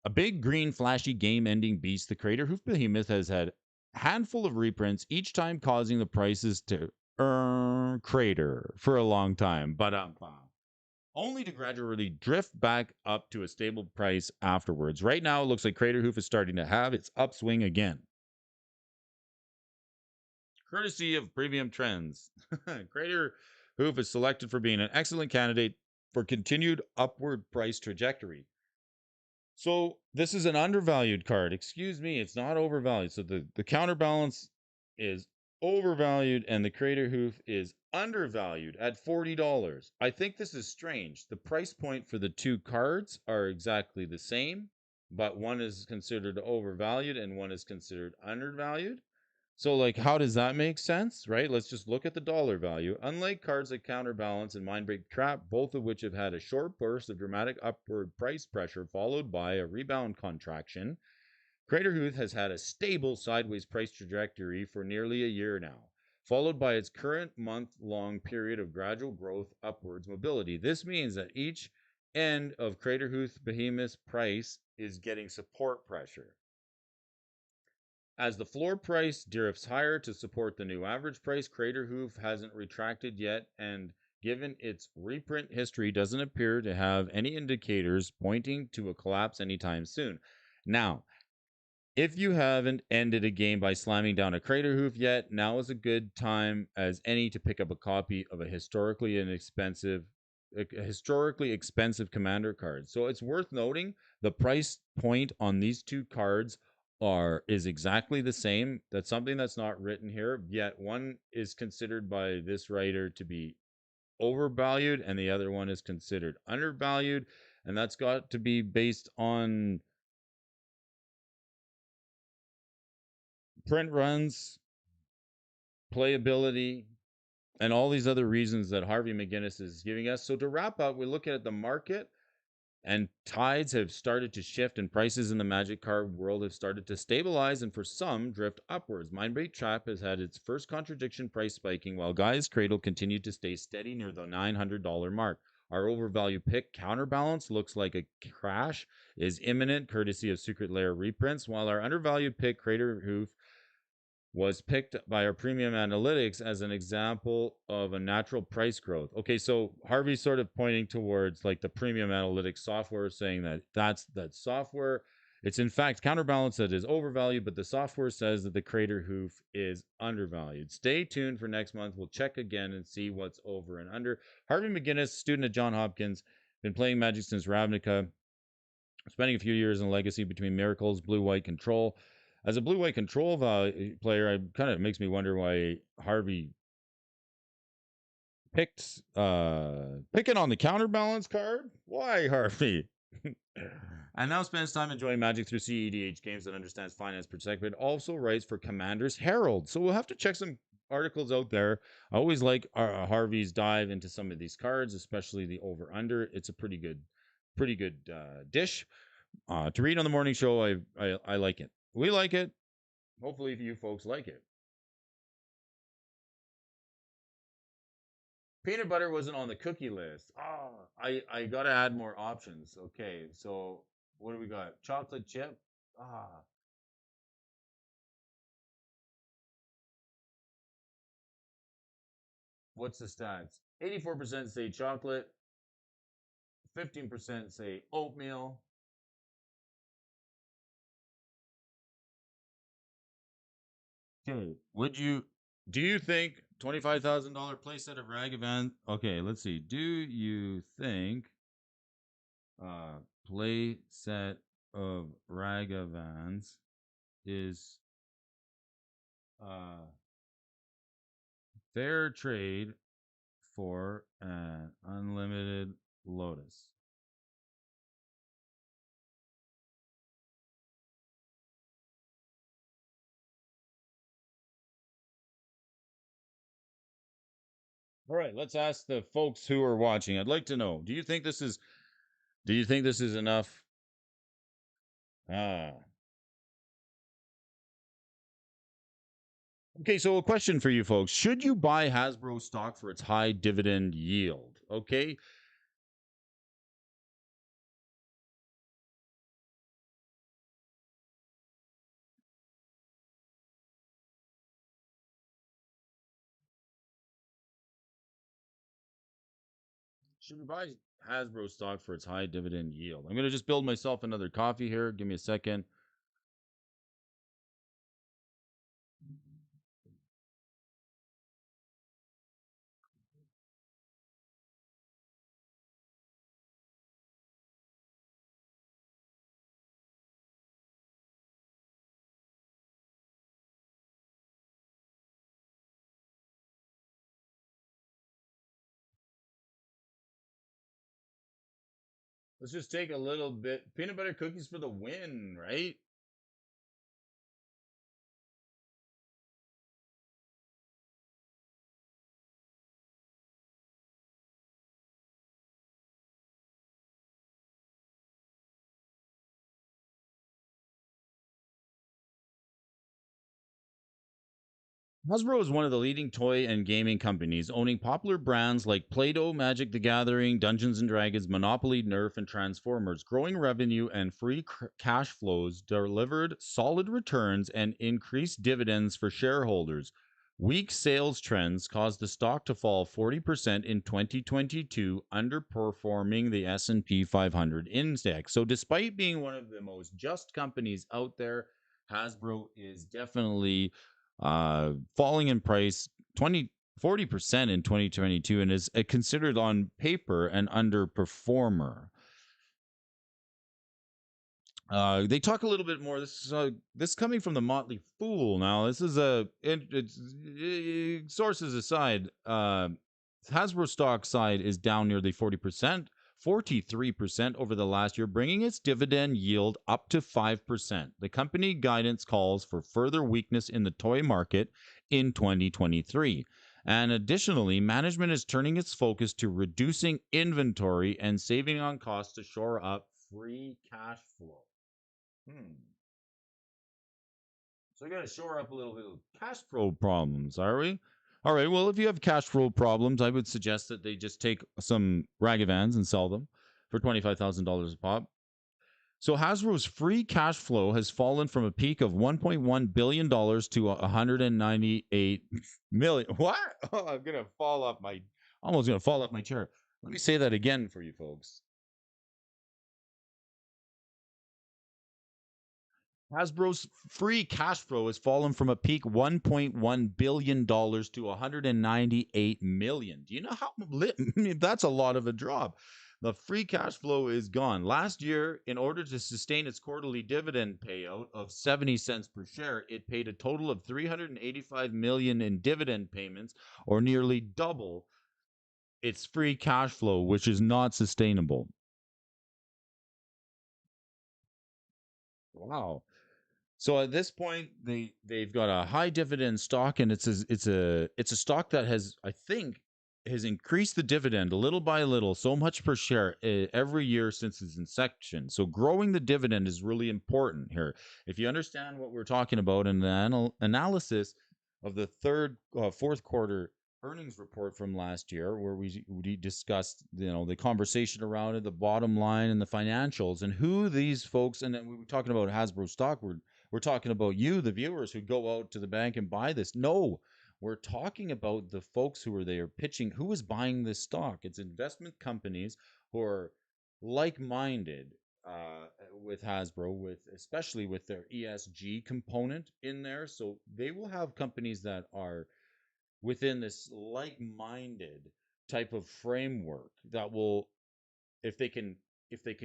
A big green flashy game ending beast, the Craterhoof Behemoth has had handful of reprints, each time causing the prices to crater for a long time, but only to gradually drift back up to a stable price afterwards. Right now, it looks like Crater Hoof is starting to have its upswing again. Courtesy of Premium Trends, Crater Hoof is selected for being an excellent candidate for continued upward price trajectory. So this is an undervalued card. Excuse me, it's not overvalued. So the counterbalance is overvalued and the Crater Hoof is undervalued at $40. I think this is strange. The price point for the two cards are exactly the same, but one is considered overvalued and one is considered undervalued. So, like, how does that make sense, right? Let's just look at the dollar value. Unlike cards like Counterbalance and Mindbreak Trap, both of which have had a short burst of dramatic upward price pressure followed by a rebound contraction, Crater Hoof has had a stable sideways price trajectory for nearly a year now, followed by its current month-long period of gradual growth upwards mobility. This means that each end of Crater Hoof's behemoth's price is getting support pressure. As the floor price drifts higher to support the new average price, Crater Hoof hasn't retracted yet, and given its reprint history, doesn't appear to have any indicators pointing to a collapse anytime soon. Now, if you haven't ended a game by slamming down a Crater Hoof yet, now is a good time as any to pick up a copy of a historically expensive commander card. So it's worth noting the price point on these two cards is exactly the same. That's something that's not written here, yet one is considered by this writer to be overvalued and the other one is considered undervalued, and that's got to be based on print runs, playability, and all these other reasons that Harvey McGinnis is giving us. So to wrap up, we look at the market, and tides have started to shift, and prices in the Magic card world have started to stabilize, and for some, drift upwards. Mindbreak Trap has had its first contradiction price spiking, while Gaia's Cradle continued to stay steady near the $900 mark. Our overvalued pick, Counterbalance, looks like a crash is imminent, courtesy of Secret Lair reprints, while our undervalued pick, Crater Hoof, was picked by our premium analytics as an example of a natural price growth. Okay, so Harvey's sort of pointing towards like the premium analytics software, saying that that software. It's in fact Counterbalance that is overvalued, but the software says that the Crater Hoof is undervalued. Stay tuned for next month. We'll check again and see what's over and under. Harvey McGinnis, student at Johns Hopkins, been playing Magic since Ravnica, spending a few years in Legacy between Miracles, Blue-White Control. As a Blue-White Control player, it kind of makes me wonder why Harvey picked picking on the Counterbalance card. Why, Harvey? And now spends time enjoying Magic through CEDH games that understands finance perspective. Also writes for Commander's Herald. So we'll have to check some articles out there. I always like Harvey's dive into some of these cards, especially the over/under. It's a pretty good dish to read on the morning show. I like it. We like it. Hopefully, you folks like it. Peanut butter wasn't on the cookie list. Oh, I gotta add more options. Okay, so what do we got? Chocolate chip. Ah, what's the stats? 84% say chocolate. 15% say oatmeal. Okay, do you think $25,000 playset of Ragavan? Okay, let's see. Do you think play set of Ragavans is fair trade for an unlimited Lotus? All right, let's ask the folks who are watching. I'd like to know, do you think this is enough? Ah. Okay, so a question for you folks. Should you buy Hasbro stock for its high dividend yield? Okay. Should we buy Hasbro stock for its high dividend yield? I'm going to just build myself another coffee here. Give me a second. Let's just take a little bit. Peanut butter cookies for the win, right? Hasbro is one of the leading toy and gaming companies, owning popular brands like Play-Doh, Magic the Gathering, Dungeons and Dragons, Monopoly, Nerf, and Transformers. Growing revenue and free cash flows delivered solid returns and increased dividends for shareholders. Weak sales trends caused the stock to fall 40% in 2022, underperforming the S&P 500 index. So despite being one of the most just companies out there, Hasbro is definitely falling in price 40% in 2022 and is considered on paper an underperformer. They talk a little bit more. This coming from the Motley Fool. Now, this is sources aside. Hasbro stock side is down nearly 40%, 43% over the last year, bringing its dividend yield up to 5%. The company guidance calls for further weakness in the toy market in 2023. And additionally, management is turning its focus to reducing inventory and saving on costs to shore up free cash flow. So we got to shore up a little bit of cash flow problems, are we? All right. Well, if you have cash flow problems, I would suggest that they just take some Ragavans and sell them for $25,000 a pop. So Hasbro's free cash flow has fallen from a peak of $1.1 billion to 198 million. What? Oh, I'm gonna fall off my almost gonna fall off my chair. Let me say that again for you folks. Hasbro's free cash flow has fallen from a peak $1.1 billion to $198 million. Do you know how that's a lot of a drop? The free cash flow is gone. Last year, in order to sustain its quarterly dividend payout of 70 cents per share, it paid a total of $385 million in dividend payments, or nearly double its free cash flow, which is not sustainable. Wow. So at this point, they've got a high dividend stock, and it's a stock that has, I think, has increased the dividend a little by little, so much per share every year since its inception. So growing the dividend is really important here. If you understand what we're talking about in the analysis of the fourth quarter earnings report from last year, where we discussed the conversation around it, the bottom line and the financials, and who these folks, and then we were talking about Hasbro stock. We're talking about you, the viewers, who go out to the bank and buy this. No, we're talking about the folks who are there pitching. Who is buying this stock? It's investment companies who are like-minded with Hasbro, with especially with their ESG component in there. So they will have companies that are within this like-minded type of framework that will, if they can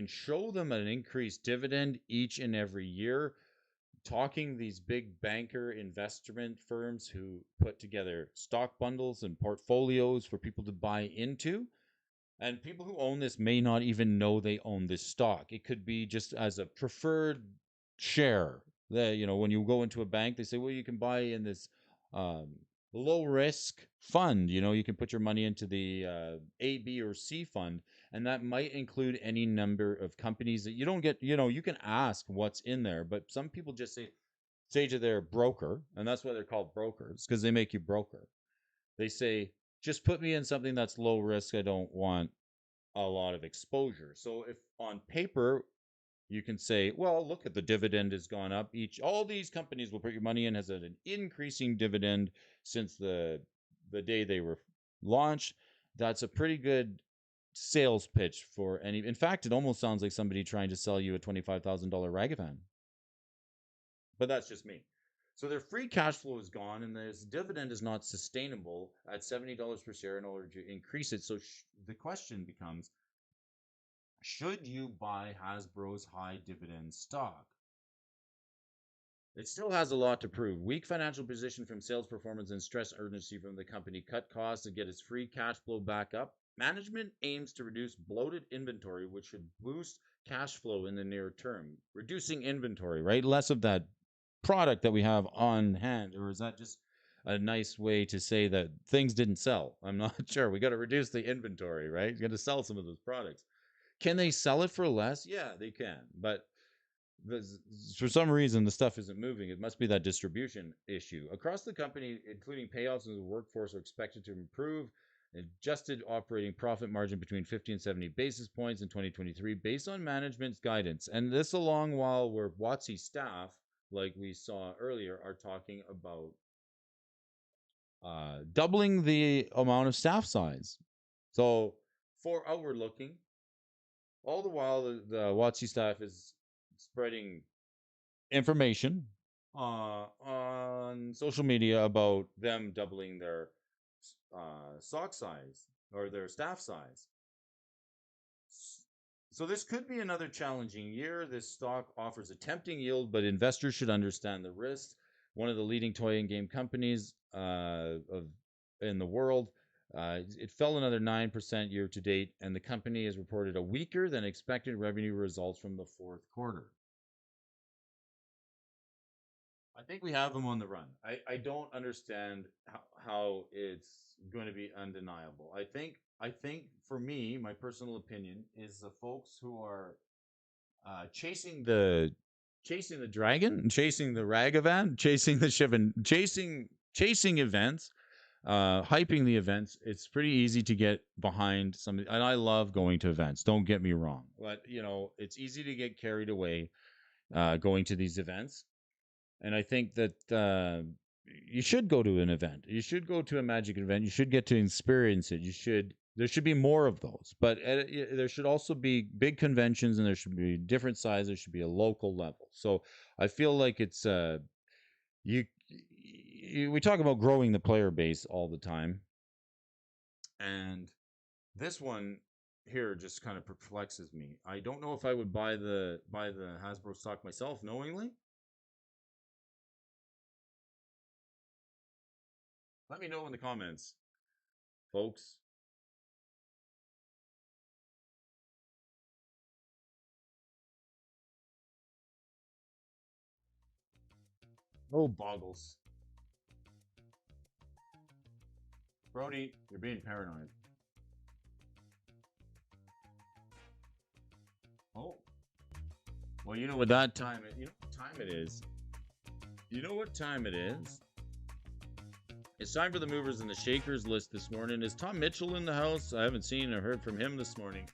show them an increased dividend each and every year, talking these big banker investment firms who put together stock bundles and portfolios for people to buy into. And people who own this may not even know they own this stock. It could be just as a preferred share. When you go into a bank, they say, well, you can buy in this um, low risk fund. You can put your money into the A, B, or C fund, and that might include any number of companies that you don't get. You can ask what's in there, but some people just say to their broker, and that's why they're called brokers, because they make you broker. They say, just put me in something that's low risk. I don't want a lot of exposure. So if on paper you can say, well, look at the dividend has gone up. All these companies will put your money in has an increasing dividend since the day they were launched. That's a pretty good sales pitch for any. In fact, it almost sounds like somebody trying to sell you a $25,000 Ragavan. But that's just me. So their free cash flow is gone, and this dividend is not sustainable at $70 per share in order to increase it. So the question becomes, should you buy Hasbro's high dividend stock? It still has a lot to prove. Weak financial position from sales performance and stress urgency from the company cut costs to get its free cash flow back up. Management aims to reduce bloated inventory, which should boost cash flow in the near term. Reducing inventory, right? Less of that product that we have on hand, or is that just a nice way to say that things didn't sell? I'm not sure. We got to reduce the inventory, right? You got to sell some of those products. Can they sell it for less? Yeah, they can, but for some reason the stuff isn't moving. It must be that distribution issue across the company, including payoffs in the workforce, are expected to improve. Adjusted operating profit margin between 50 and 70 basis points in 2023 based on management's guidance. And this along while where WotC staff, like we saw earlier, are talking about doubling the amount of staff size. So for outward looking, all the while the WotC staff is spreading information on social media about them doubling their stock size or their staff size. So this could be another challenging year. This stock offers a tempting yield, but investors should understand the risks. One of the leading toy and game companies in the world. It fell another 9% year to date, and the company has reported a weaker than expected revenue results from the fourth quarter. I think we have them on the run. I don't understand how it's going to be undeniable. I think for me, my personal opinion is the folks who are chasing the dragon, chasing the Ragavan, chasing the Shivan, chasing events, hyping the events. It's pretty easy to get behind some, and I love going to events. Don't get me wrong, but it's easy to get carried away going to these events. And I think that you should go to an event. You should go to a Magic event. You should get to experience it. There should be more of those. But there should also be big conventions, and there should be different size. There should be a local level. So I feel like it's we talk about growing the player base all the time, and this one here just kind of perplexes me. I don't know if I would buy the Hasbro stock myself knowingly. Let me know in the comments, folks. Oh, boggles. Brody, you're being paranoid. Oh. Well, you know what that time is. You know what time it is. You know what time it is. It's time for the movers and the shakers list this morning. Is Tom Mitchell in the house? I haven't seen or heard from him this morning.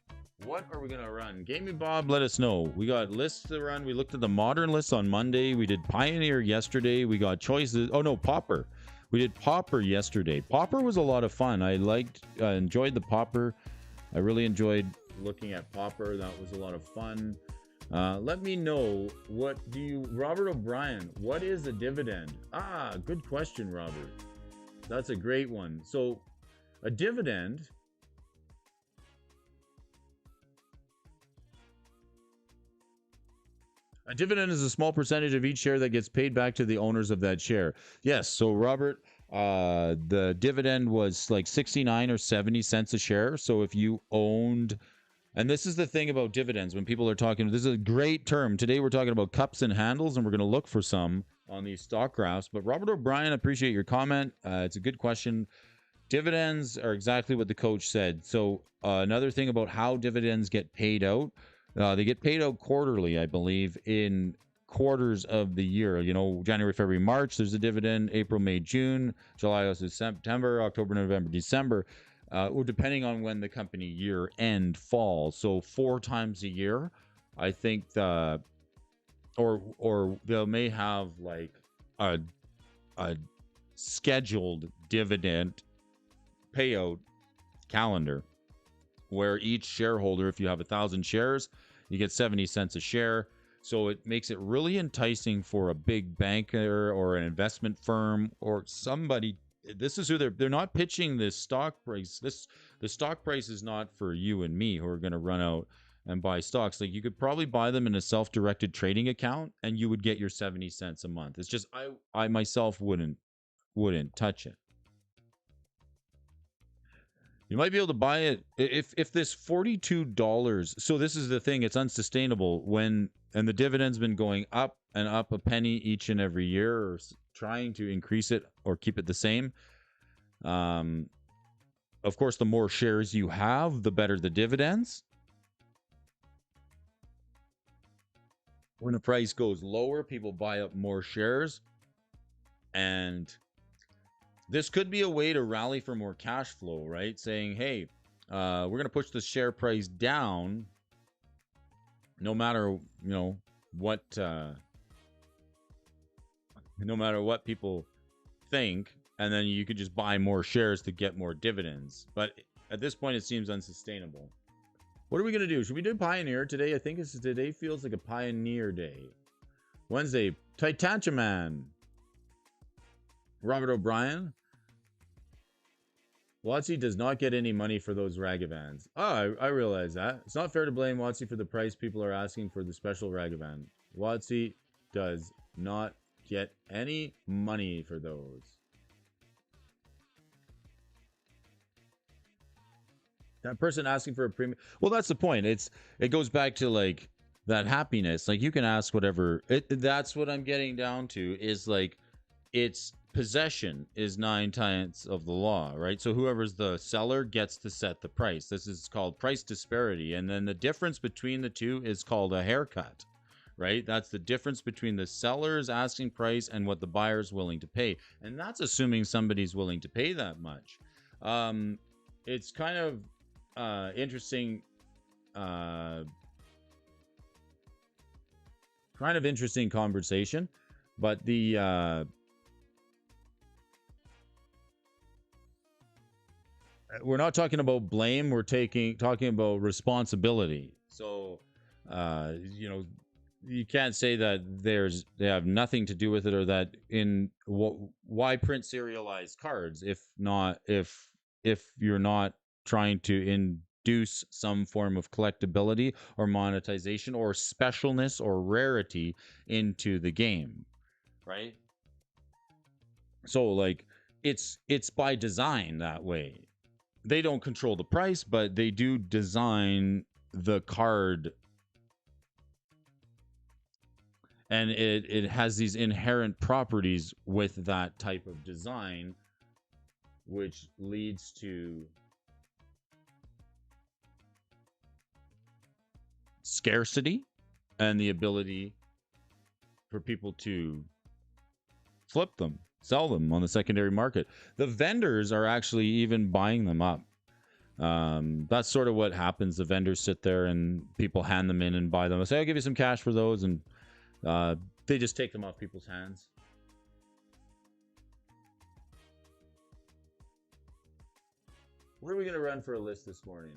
What are we going to run? Gaming Bob, let us know. We got lists to run. We looked at the modern lists on Monday. We did Pioneer yesterday. We got choices. Oh, no, Pauper. We did Pauper yesterday. Pauper was a lot of fun. I enjoyed the Pauper. I really enjoyed looking at Pauper. That was a lot of fun. Let me know, Robert O'Brien, what is a dividend? Good question, Robert. That's a great one. So a dividend is a small percentage of each share that gets paid back to the owners of that share. Yes. So Robert, the dividend was like 69 or 70 cents a share. So if you owned, and this is the thing about dividends, when people are talking, this is a great term. Today we're talking about cups and handles, and we're going to look for some on these stock graphs. But Robert O'Brien, I appreciate your comment. It's a good question. Dividends are exactly what the coach said. So another thing about how dividends get paid out, they get paid out quarterly, I believe, in quarters of the year. January, February, March, there's a dividend. April, May, June, July, August, September, October, November, December, or depending on when the company year end falls. So 4 times a year, I think or they may have like a scheduled dividend payout calendar. where each shareholder, if you have 1,000 shares, you get 70 cents a share. So it makes it really enticing for a big banker or an investment firm or somebody. This is who they're not pitching this stock price. The stock price is not for you and me who are going to run out and buy stocks. Like, you could probably buy them in a self-directed trading account and you would get your 70 cents a month. It's just I myself wouldn't touch it. You might be able to buy it if this $42. So this is the thing, it's unsustainable and the dividend's been going up and up a penny each and every year, or trying to increase it or keep it the same. Of course, the more shares you have, the better the dividends. When the price goes lower, people buy up more shares, and this could be a way to rally for more cash flow, right? Saying, hey, we're going to push the share price down no matter, what, no matter what people think, and then you could just buy more shares to get more dividends. But at this point, it seems unsustainable. What are we going to do? Should we do Pioneer today? I think today feels like a Pioneer day. Wednesday, Titantchaman. Robert O'Brien. WotC does not get any money for those Ragavans. Oh, I realize that. It's not fair to blame WotC for the price people are asking for the special Ragavan. WotC does not get any money for those. That person asking for a premium. Well, that's the point. It goes back to like that happiness. Like, you can ask whatever. That's what I'm getting down to, is like, it's possession is 9/10 of the law, right? So whoever's the seller gets to set the price. This is called price disparity. And then the difference between the two is called a haircut, right? That's the difference between the seller's asking price and what the buyer's willing to pay. And that's assuming somebody's willing to pay that much. It's kind of interesting. Kind of interesting conversation, but we're not talking about blame. We're talking about responsibility. So, you can't say that they have nothing to do with it, or that why print serialized cards if you're not trying to induce some form of collectability or monetization or specialness or rarity into the game, right? So, like, it's by design that way. They don't control the price, but they do design the card, and it has these inherent properties with that type of design, which leads to scarcity and the ability for people to flip them, sell them on the secondary market. The vendors are actually even buying them up. That's sort of what happens. The vendors sit there and people hand them in and buy them. I say, I'll give you some cash for those, and they just take them off people's hands. What are we going to run for a list this morning?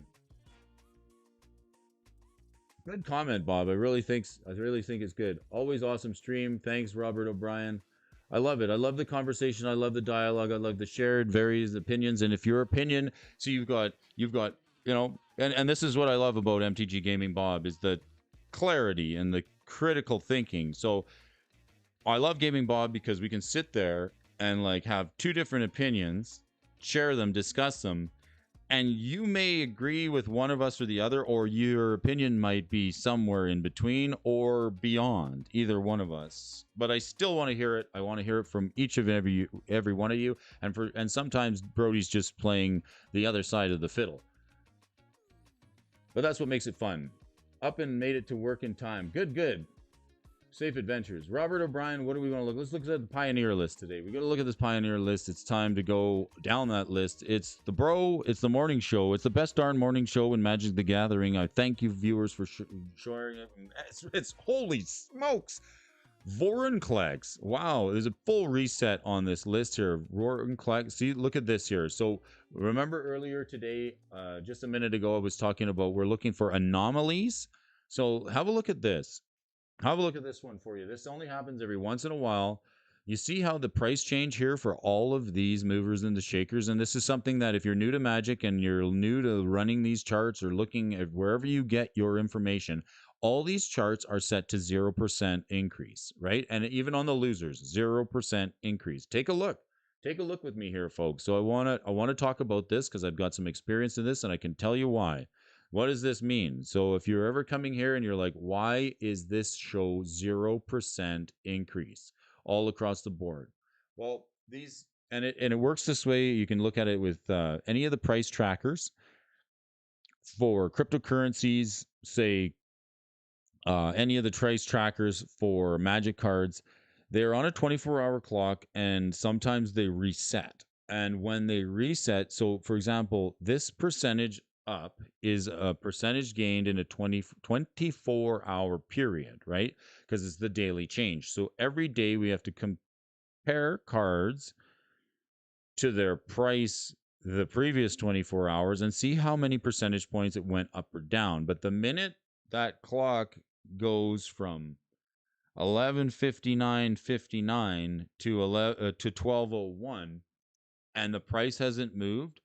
Good comment, Bob. I really think it's good. Always awesome stream. Thanks, Robert O'Brien. I love it. I love the conversation. I love the dialogue. I love the shared various opinions. And if your opinion, so you've got, and this is what I love about MTG Gaming Bob, is the clarity and the critical thinking. So I love Gaming Bob because we can sit there and like have two different opinions, share them, discuss them, and you may agree with one of us or the other, or your opinion might be somewhere in between or beyond either one of us. But I still want to hear it. I want to hear it from each of every one of you. And sometimes Brody's just playing the other side of the fiddle. But that's what makes it fun. Up and made it to work in time. Good. Safe adventures. Robert O'Brien, what do we want to look? Let's look at the Pioneer list today. We got to look at this Pioneer list. It's time to go down that list. It's the morning show. It's the best darn morning show in Magic the Gathering. I thank you, viewers, for sharing it. It's holy smokes. Vorinclex. Wow, there's a full reset on this list here. Vorinclex. See, look at this here. So remember earlier today, just a minute ago, I was talking about we're looking for anomalies. So have a look at this. Have a look at this one for you. This only happens every once in a while. You see how the price change here for all of these movers and the shakers? And this is something that if you're new to Magic and you're new to running these charts or looking at wherever you get your information, all these charts are set to 0% increase, right? And even on the losers, 0% increase. Take a look. Take a look with me here, folks. So I want to talk about this because I've got some experience in this and I can tell you why. What does this mean? So if you're ever coming here and you're like, why is this show 0% increase all across the board? Well, these and it works this way. You can look at it with any of the price trackers for cryptocurrencies, say any of the price trackers for Magic cards. They're on a 24-hour clock and sometimes they reset. And when they reset, so for example, this percentage up is a percentage gained in a 24-hour period, right? Because it's the daily change. So every day we have to compare cards to their price the previous 24 hours and see how many percentage points it went up or down. But the minute that clock goes from 11:59:59 to 12:01 and the price hasn't moved,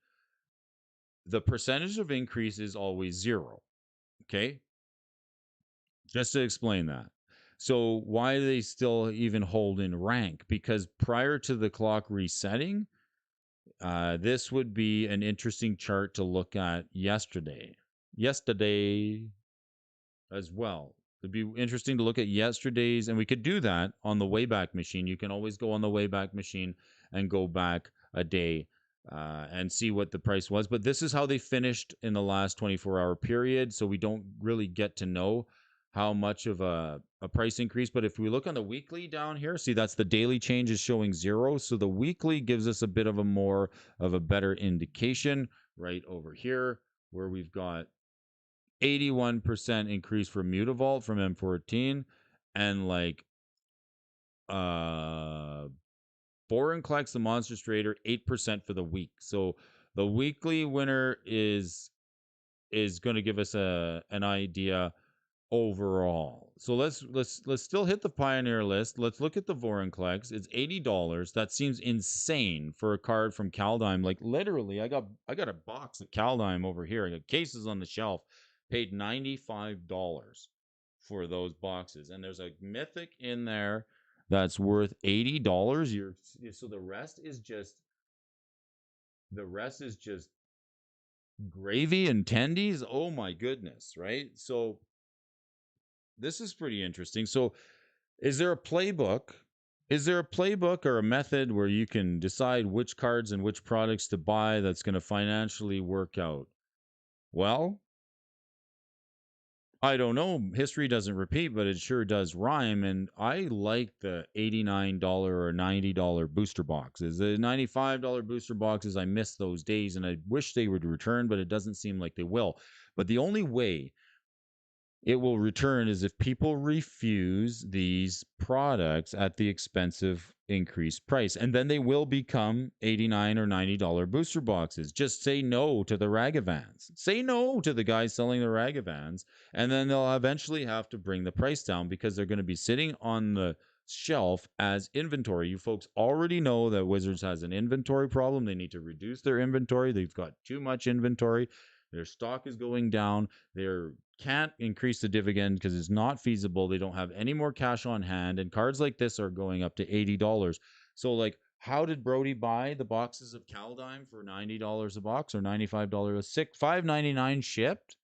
the percentage of increase is always zero. Okay? Just to explain that. So why do they still even hold in rank? Because prior to the clock resetting, this would be an interesting chart to look at yesterday. Yesterday as well. It'd be interesting to look at yesterday's, and we could do that on the Wayback Machine. You can always go on the Wayback Machine and go back a day and see what the price was. But this is how they finished in the last 24-hour period. So we don't really get to know how much of a price increase. But if we look on the weekly down here, see that's the daily change is showing zero. So the weekly gives us a bit of a more of a better indication right over here where we've got 81% increase for Mutavault from M14 and like Vorinclex the Monster Trader 8% for the week. So the weekly winner is going to give us an idea overall. So let's still hit the Pioneer list. Let's look at the Vorinclex. It's $80. That seems insane for a card from Kaldheim. Like literally, I got a box of Kaldheim over here. I got cases on the shelf. Paid $95 for those boxes, and there's a mythic in there that's worth $80. So the rest is just gravy and tendies. Oh my goodness, right? So this is pretty interesting. So is there a playbook? Is there a playbook or a method where you can decide which cards and which products to buy that's going to financially work out? Well, I don't know. History doesn't repeat, but it sure does rhyme. And I like the $89 or $90 booster boxes. The $95 booster boxes, I miss those days and I wish they would return, but it doesn't seem like they will. But the only way it will return is if people refuse these products at the expensive increased price. And then they will become $89 or $90 booster boxes. Just say no to the Ragavans. Say no to the guys selling the Ragavans. And then they'll eventually have to bring the price down because they're going to be sitting on the shelf as inventory. You folks already know that Wizards has an inventory problem. They need to reduce their inventory. They've got too much inventory. Their stock is going down. They're can't increase the dividend because it's not feasible. They don't have any more cash on hand, and cards like this are going up to $80. So, like, how did Brody buy the boxes of Kaldheim for $90 a box or $95? $5.99 shipped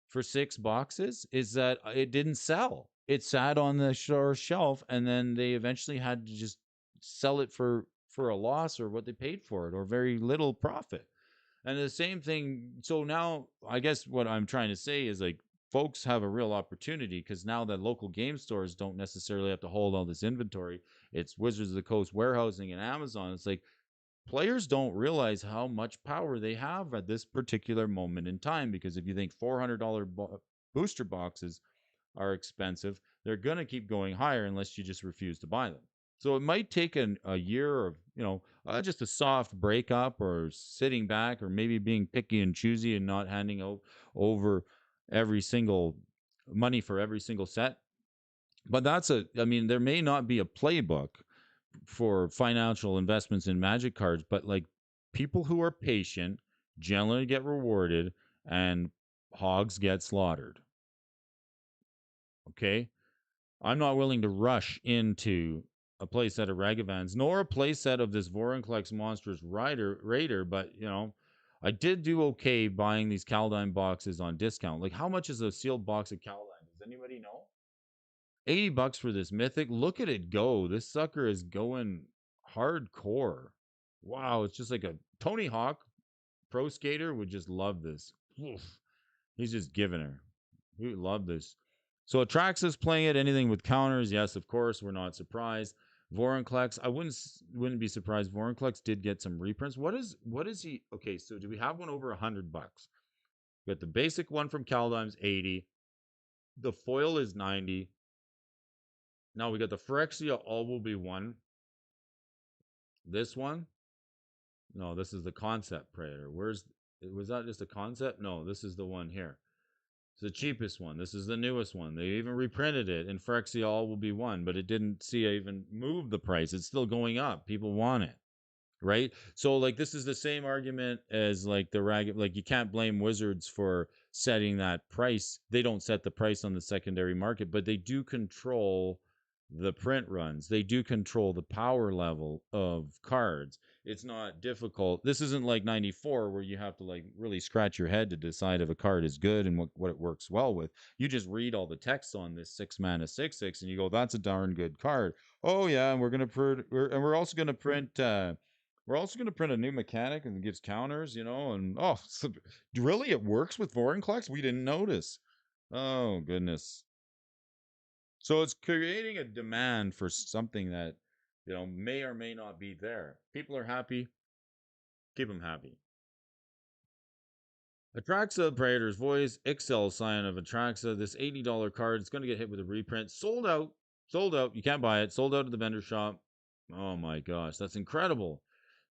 for 6 boxes? Is that it didn't sell? It sat on the store shelf, and then they eventually had to just sell it for a loss or what they paid for it or very little profit. And the same thing. So now, I guess what I'm trying to say is like folks have a real opportunity because now that local game stores don't necessarily have to hold all this inventory. It's Wizards of the Coast warehousing and Amazon. It's like players don't realize how much power they have at this particular moment in time because if you think $400 booster boxes are expensive. They're going to keep going higher unless you just refuse to buy them. So it might take a year of, just a soft breakup or sitting back or maybe being picky and choosy and not handing over every single money for every single set. But I mean, there may not be a playbook for financial investments in magic cards, but like people who are patient generally get rewarded and hogs get slaughtered. Okay. I'm not willing to rush into a playset of Ragavans, nor a playset of this Vorinclex Monstrous Raider, but I did do okay buying these Kaldheim boxes on discount. Like, how much is a sealed box of Kaldheim? Does anybody know? $80 for this mythic. Look at it go. This sucker is going hardcore. Wow, it's just like a Tony Hawk pro skater would just love this. Oof. He's just giving her. He would love this. So Atraxa's playing it. Anything with counters, yes, of course. We're not surprised. Vorinclex, I wouldn't be surprised. Vorinclex did get some reprints. What is he? Okay, so do we have one over $100? We got the basic one from Kaldheim's 80. The foil is 90. Now we got the Phyrexia All Will Be One. This one? No, this is the concept Predator. Was that just a concept? No, this is the one here. It's the cheapest one. This is the newest one. They even reprinted it, and Phyrexia All Will Be One, but it didn't see even move the price. It's still going up. People want it. Right? So like this is the same argument as like the rag like you can't blame Wizards for setting that price. They don't set the price on the secondary market, but they do control the print runs. They do control the power level of cards. It's not difficult. This isn't like 94 where you have to like really scratch your head to decide if a card is good and what it works well with. You just read all the text on this 6 mana 6/6 and you go, that's a darn good card. Oh yeah, and we're also gonna print we're also going to print a new mechanic and it gives counters, and so, really it works with Vorinclex? We didn't notice. Oh, goodness. So it's creating a demand for something that, may or may not be there. People are happy. Keep them happy. Atraxa, Praetor's Voice, XL Scion of Atraxa. This $80 card is going to get hit with a reprint. Sold out. Sold out. You can't buy it. Sold out at the vendor shop. Oh my gosh. That's incredible.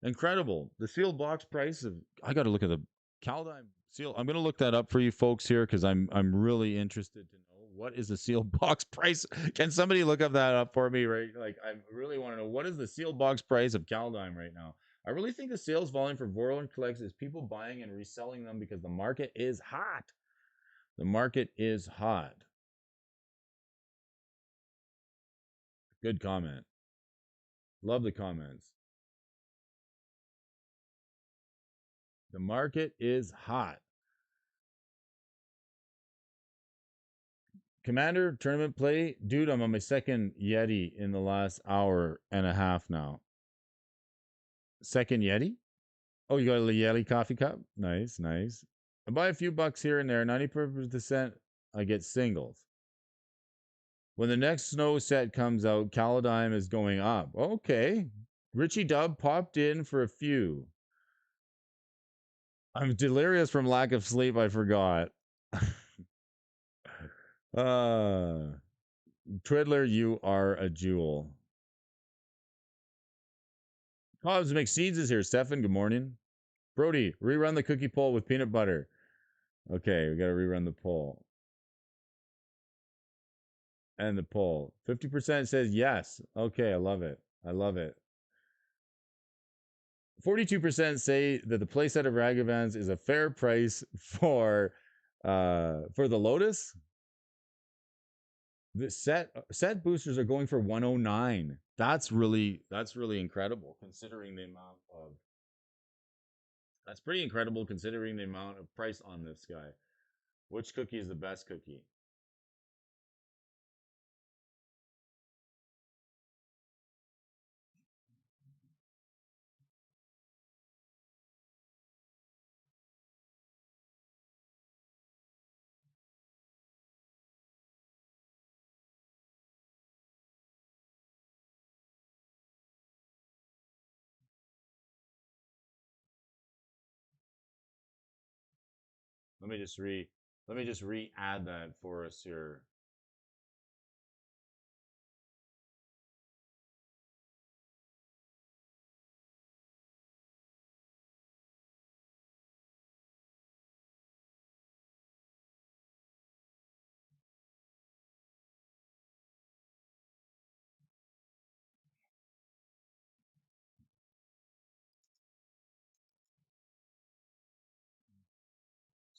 Incredible. The sealed box price of I got to look at the Kaldheim seal. I'm going to look that up for you folks here because I'm really interested to know what is the sealed box price. Can somebody look up that up for me? Right, like I really want to know what is the sealed box price of Kaldheim right now. I really think the sales volume for Vorinclex is people buying and reselling them because the market is hot. The market is hot. Good comment. Love the comments. The market is hot. Commander tournament play, dude. I'm on my second Yeti in the last hour and a half now. Second Yeti? Oh, you got a Yeti coffee cup? Nice, nice. I buy a few bucks here and there. 90%, I get singles. When the next snow set comes out, Kaldheim is going up. Okay. Richie Dub popped in for a few. I'm delirious from lack of sleep. I forgot. Twiddler, you are a jewel. Hobbs McSeeds is here. Stefan, good morning. Brody, rerun the cookie poll with peanut butter. Okay, we got to rerun the poll. And the poll. 50% says yes. Okay, I love it. I love it. 42% say that the playset of Ragavans is a fair price for the Lotus. The set boosters are going for 109. That's really incredible considering the amount of that's pretty incredible considering the amount of price on this guy. Which cookie is the best cookie? Let me just re-add that for us here.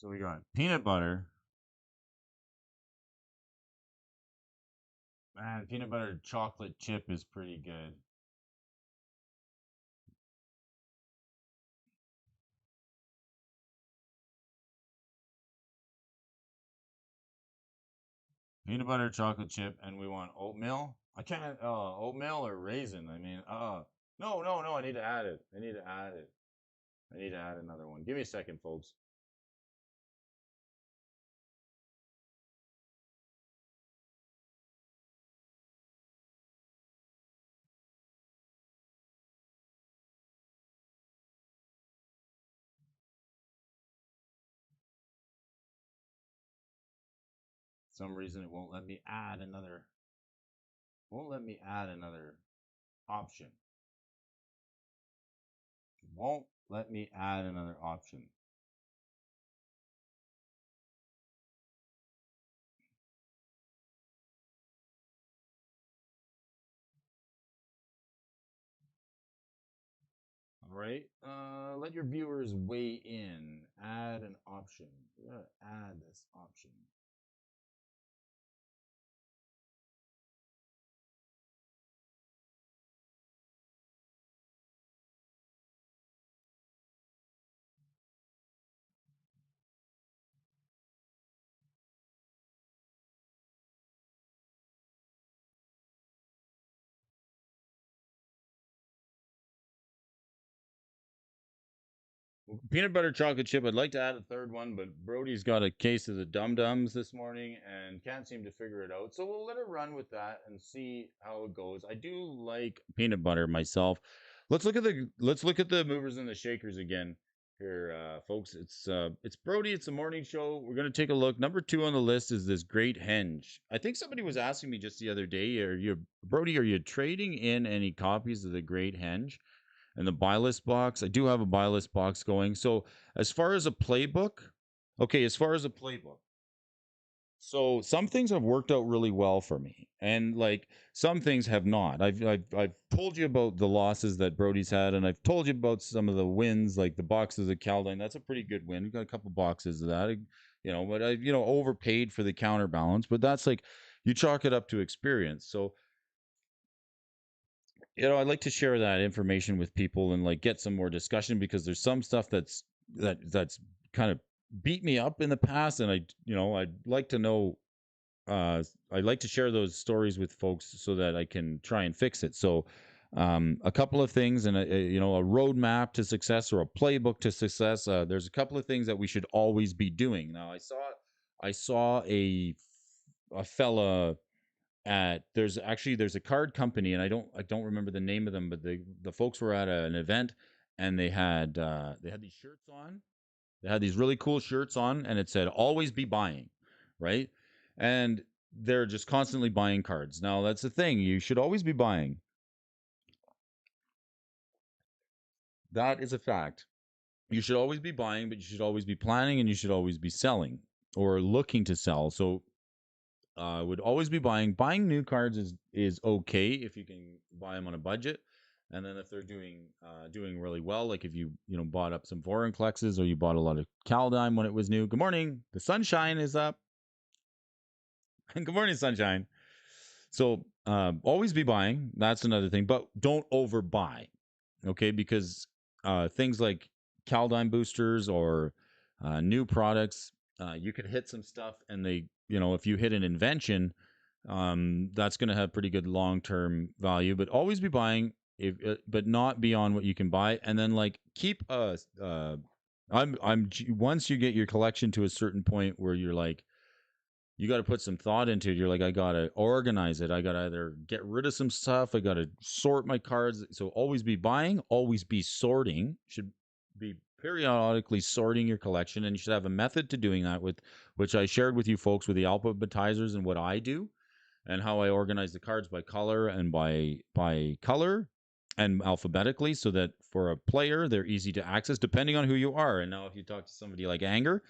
So we got peanut butter. Man, peanut butter chocolate chip is pretty good. Peanut butter chocolate chip, and we want oatmeal. I can't. Oatmeal or raisin. I mean, no, no, no. I need to add it. I need to add it. I need to add another one. Give me a second, folks. Some reason it won't let me add another. Won't let me add another option. Won't let me add another option. All right. Let your viewers weigh in. Add an option. We gotta add this option. Peanut butter chocolate chip. I'd like to add a third one, but Brody's got a case of the Dum Dums this morning and can't seem to figure it out. So we'll let it run with that and see how it goes. I do like peanut butter myself. Let's look at the movers and the shakers again here, folks. It's Brody. It's a morning show. We're gonna take a look. Number 2 on the list is this Great Henge. I think somebody was asking me just the other day, are you Brody? Are you trading in any copies of the Great Henge? And the buy list box. I do have a buy list box going. So as far as a playbook, okay, as far as a playbook. So some things have worked out really well for me, and like some things have not. I've told you about the losses that Brody's had, and I've told you about some of the wins, like the boxes of Caldine. That's a pretty good win. We got a couple boxes of that, but I overpaid for the counterbalance, but that's like you chalk it up to experience. So I'd like to share that information with people and like get some more discussion because there's some stuff that's kind of beat me up in the past, and I'd like to know. I'd like to share those stories with folks so that I can try and fix it. So, a couple of things, and a roadmap to success or a playbook to success. There's a couple of things that we should always be doing. Now, I saw a fella at there's a card company, and I don't remember the name of them, but the folks were at an event, and they had these shirts on. They had these really cool shirts on, and it said always be buying, right? And they're just constantly buying cards. Now that's the thing, you should always be buying. That is a fact. You should always be buying, but you should always be planning, and you should always be selling or looking to sell. So would always be buying. Buying new cards is okay if you can buy them on a budget, and then if they're doing really well, like if you bought up some foreign klexes or you bought a lot of Caldime when it was new. Good morning. The sunshine is up. Good morning, sunshine. So always be buying. That's another thing, but don't overbuy. Okay, because things like Caldime boosters or new products, you could hit some stuff, and if you hit an invention, that's going to have pretty good long term value. But always be buying, but not beyond what you can buy, and then like keep once you get your collection to a certain point where you're like you got to put some thought into it. You're like, I got to organize it. I got to either get rid of some stuff. I got to sort my cards. So always be buying, always be sorting. Should be periodically sorting your collection, and you should have a method to doing that with which I shared with you folks with the alphabetizers and what I do and how I organize the cards by color and by color and alphabetically so that for a player they're easy to access depending on who you are. And now if you talk to somebody like Anger,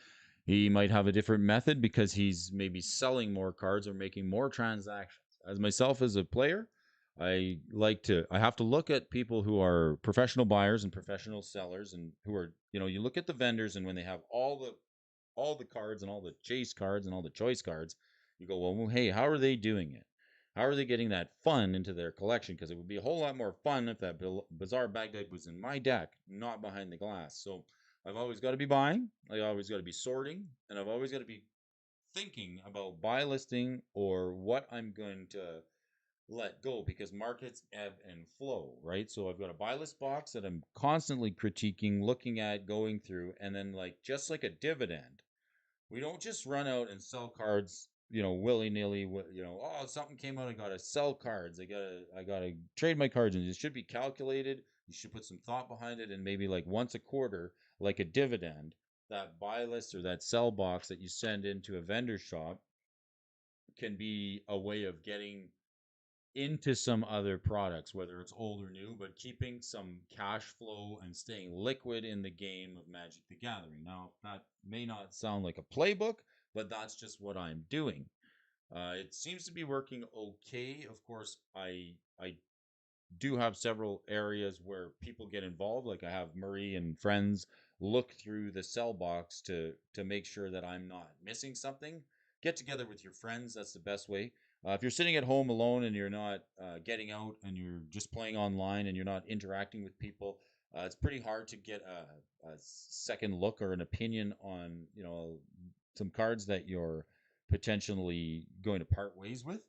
he might have a different method because he's maybe selling more cards or making more transactions. As myself as a player, I have to look at people who are professional buyers and professional sellers and who are, you look at the vendors, and when they have all the all the cards and all the chase cards and all the choice cards, you go, well, hey, how are they doing it? How are they getting that fun into their collection? Because it would be a whole lot more fun if that bizarre Baghdad was in my deck, not behind the glass. So I've always got to be buying, I always got to be sorting, and I've always got to be thinking about buy listing or what I'm going to let go, because markets ebb and flow, right? So I've got a buy list box that I'm constantly critiquing, looking at, going through, and then like just like a dividend, we don't just run out and sell cards, willy nilly. Oh, something came out, I gotta sell cards. I gotta trade my cards, and it should be calculated. You should put some thought behind it, and maybe like once a quarter, like a dividend, that buy list or that sell box that you send into a vendor shop can be a way of getting into some other products, whether it's old or new, but keeping some cash flow and staying liquid in the game of Magic the Gathering. Now, that may not sound like a playbook, but that's just what I'm doing. It seems to be working okay. Of course, I do have several areas where people get involved. Like I have Murray and friends look through the cell box to make sure that I'm not missing something. Get together with your friends. That's the best way. If you're sitting at home alone and you're not getting out and you're just playing online and you're not interacting with people, it's pretty hard to get a second look or an opinion on some cards that you're potentially going to part ways with.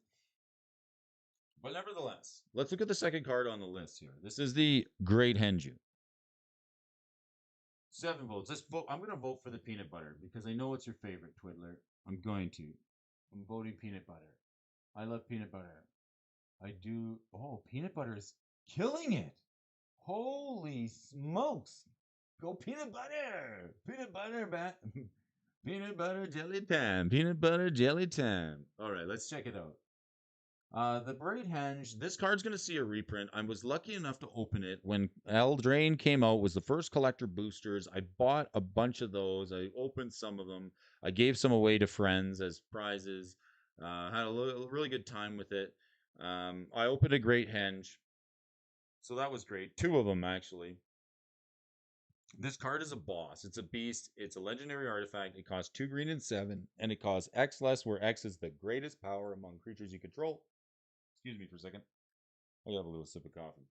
But nevertheless, let's look at the second card on the list here. This is the Great Henju. 7 votes. Let's vote. I'm going to vote for the peanut butter because I know it's your favorite, Twiddler. I'm going to. I'm voting peanut butter. I love peanut butter. I do. Oh, peanut butter is killing it. Holy smokes. Go peanut butter. Peanut butter, peanut butter jelly time. Peanut butter jelly time. All right, let's check it out. The Braid Henge, this card's going to see a reprint. I was lucky enough to open it when Eldraine came out, was the first collector boosters. I bought a bunch of those. I opened some of them. I gave some away to friends as prizes. Had a really good time with it. I opened a Great Henge, so that was great. 2 of them, actually. This card is a boss. It's a beast. It's a legendary artifact. It costs 2 green and 7, and it costs X less, where X is the greatest power among creatures you control. Excuse me for a second. I have a little sip of coffee.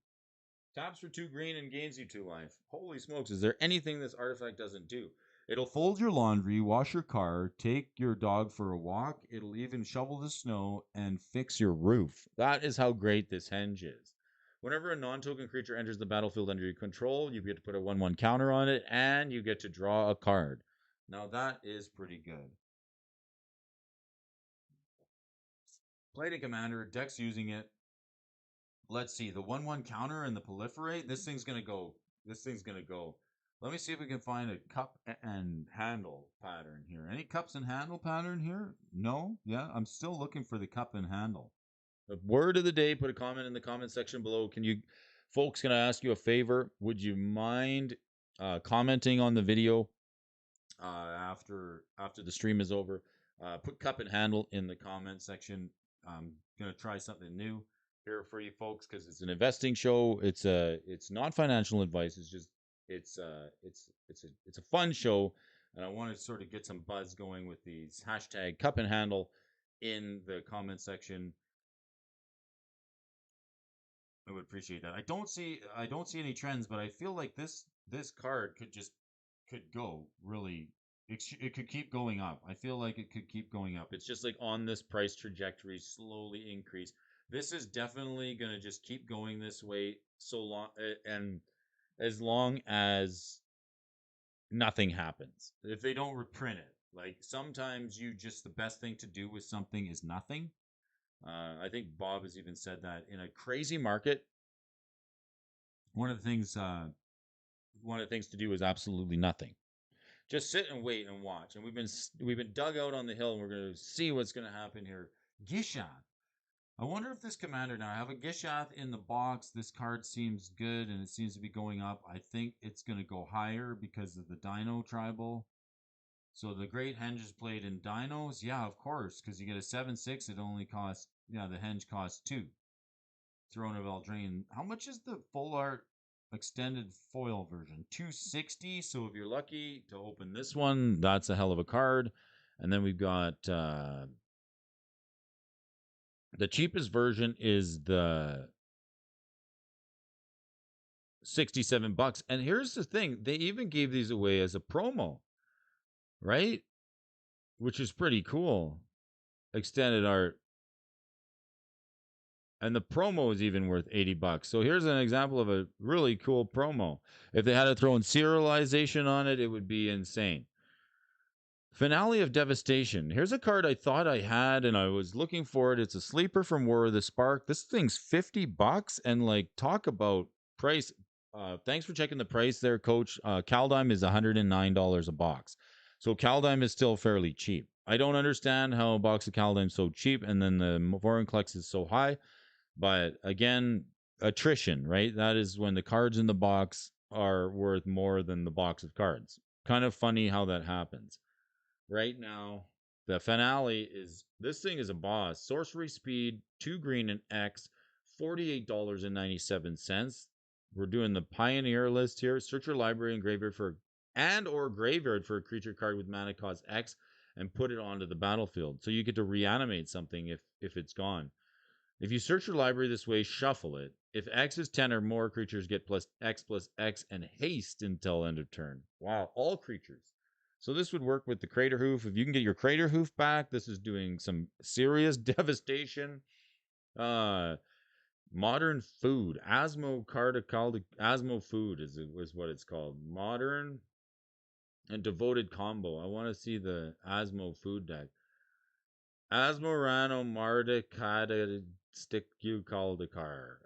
Taps for 2 green and gains you 2 life. Holy smokes, is there anything this artifact doesn't do? It'll fold your laundry, wash your car, take your dog for a walk. It'll even shovel the snow and fix your roof. That is how great this henge is. Whenever a non-token creature enters the battlefield under your control, you get to put a 1/1 counter on it, and you get to draw a card. Now that is pretty good. Played a commander, deck's using it. Let's see, the 1/1 counter and the proliferate. This thing's gonna go. This thing's gonna go. Let me see if we can find a cup and handle pattern here. Any cups and handle pattern here? No? Yeah, I'm still looking for the cup and handle. The word of the day, put a comment in the comment section below. Can you, folks, can I ask you a favor? Would you mind commenting on the video after the stream is over? Put cup and handle in the comment section. I'm going to try something new here for you folks because it's an investing show. It's not financial advice. It's just it's a fun show, and I want to sort of get some buzz going with these hashtag cup and handle in the comment section. I would appreciate that. I don't see any trends, but I feel like this card could go really. It could keep going up. I feel like it could keep going up. It's just like on this price trajectory, slowly increase. This is definitely going to just keep going this way so long, and as long as nothing happens. If they don't reprint it, like sometimes you just the best thing to do with something is nothing. I think Bob has even said that in a crazy market, one of the things to do is absolutely nothing. Just sit and wait and watch. And we've been dug out on the hill, and we're going to see what's going to happen here. Gishath. I wonder if this commander, now I have a Gishath in the box. This card seems good, and it seems to be going up. I think it's going to go higher because of the Dino Tribal. So the Great Henge is played in Dinos? Yeah, of course, because you get a 7/6. It only costs, yeah, the Henge costs 2. Throne of Eldraine. How much is the full art extended foil version, 260. So if you're lucky to open this one, that's a hell of a card. And then we've got the cheapest version is the $67. And here's the thing, they even gave these away as a promo, right? Which is pretty cool. Extended art. And the promo is even worth $80. So here's an example of a really cool promo. If they had to throw in serialization on it, it would be insane. Finale of Devastation. Here's a card I thought I had and I was looking for it. It's a sleeper from War of the Spark. This thing's $50 and like talk about price. Thanks for checking the price there, Coach. Kaldheim is $109 a box. So Kaldheim is still fairly cheap. I don't understand how a box of Kaldheim is so cheap and then the Vorinclex is so high. But again, attrition, right? That is when the cards in the box are worth more than the box of cards. Kind of funny how that happens. Right now, the finale is this thing is a boss. Sorcery speed, 2 green and X, $48.97. We're doing the Pioneer list here. Search your library and graveyard for or graveyard for a creature card with mana cost X and put it onto the battlefield. So you get to reanimate something if it's gone. If you search your library this way, shuffle it. If X is 10 or more, creatures get plus X and haste until end of turn. Wow, all creatures. So this would work with the Crater Hoof. If you can get your Crater Hoof back, this is doing some serious devastation. Modern Food. Asmo Food is what it's called. Modern and Devoted Combo. I want to see the Asmo Food deck. Asmorano Mardicada Stick You Call the Car.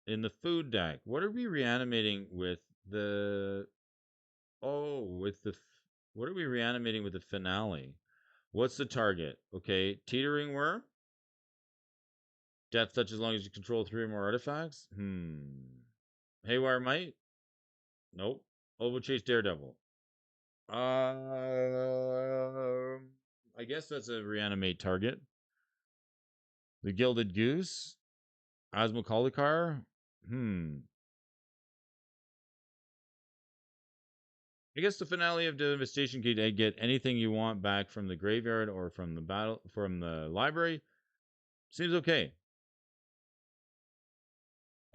In the food deck, what are we reanimating with the what are we reanimating with the finale? What's the target? Okay, Teetering Worm. Death touch as long as you control 3 or more artifacts. Haywire Might. Nope. Overchase Daredevil. I guess that's a reanimate target. The Gilded Goose. Asmokalikar. I guess the finale of Devastation can get anything you want back from the graveyard or from the library. Seems okay.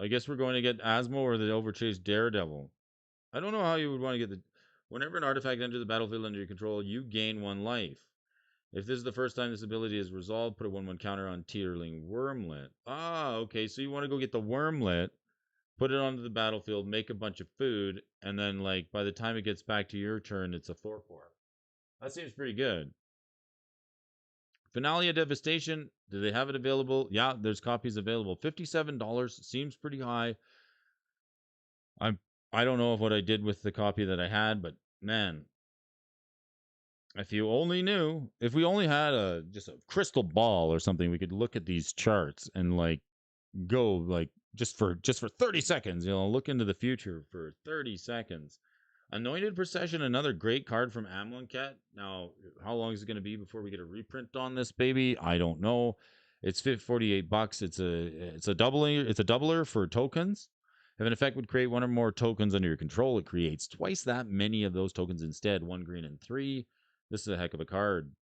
I guess we're going to get Asmo or the Overchase Daredevil. I don't know how you would want to get the. Whenever an artifact enters the battlefield under your control, you gain 1 life. If this is the first time this ability is resolved, put a 1/1 counter on Teetering Wormlet. Ah, okay. So you want to go get the Wormlet, put it onto the battlefield, make a bunch of food, and then like by the time it gets back to your turn, it's a 4/4. That seems pretty good. Finale of Devastation. Do they have it available? Yeah, there's copies available. $57 seems pretty high. I don't know what I did with the copy that I had, but man, if you only knew, if we only had just a crystal ball or something, we could look at these charts and like go like just for 30 seconds, look into the future for 30 seconds. Anointed Procession, another great card from Amonkhet. Now, how long is it going to be before we get a reprint on this baby? I don't know. It's $48. It's a doubler for tokens. If an effect would create 1 or more tokens under your control, it creates twice that many of those tokens instead. 1 green and 3. This is a heck of a card.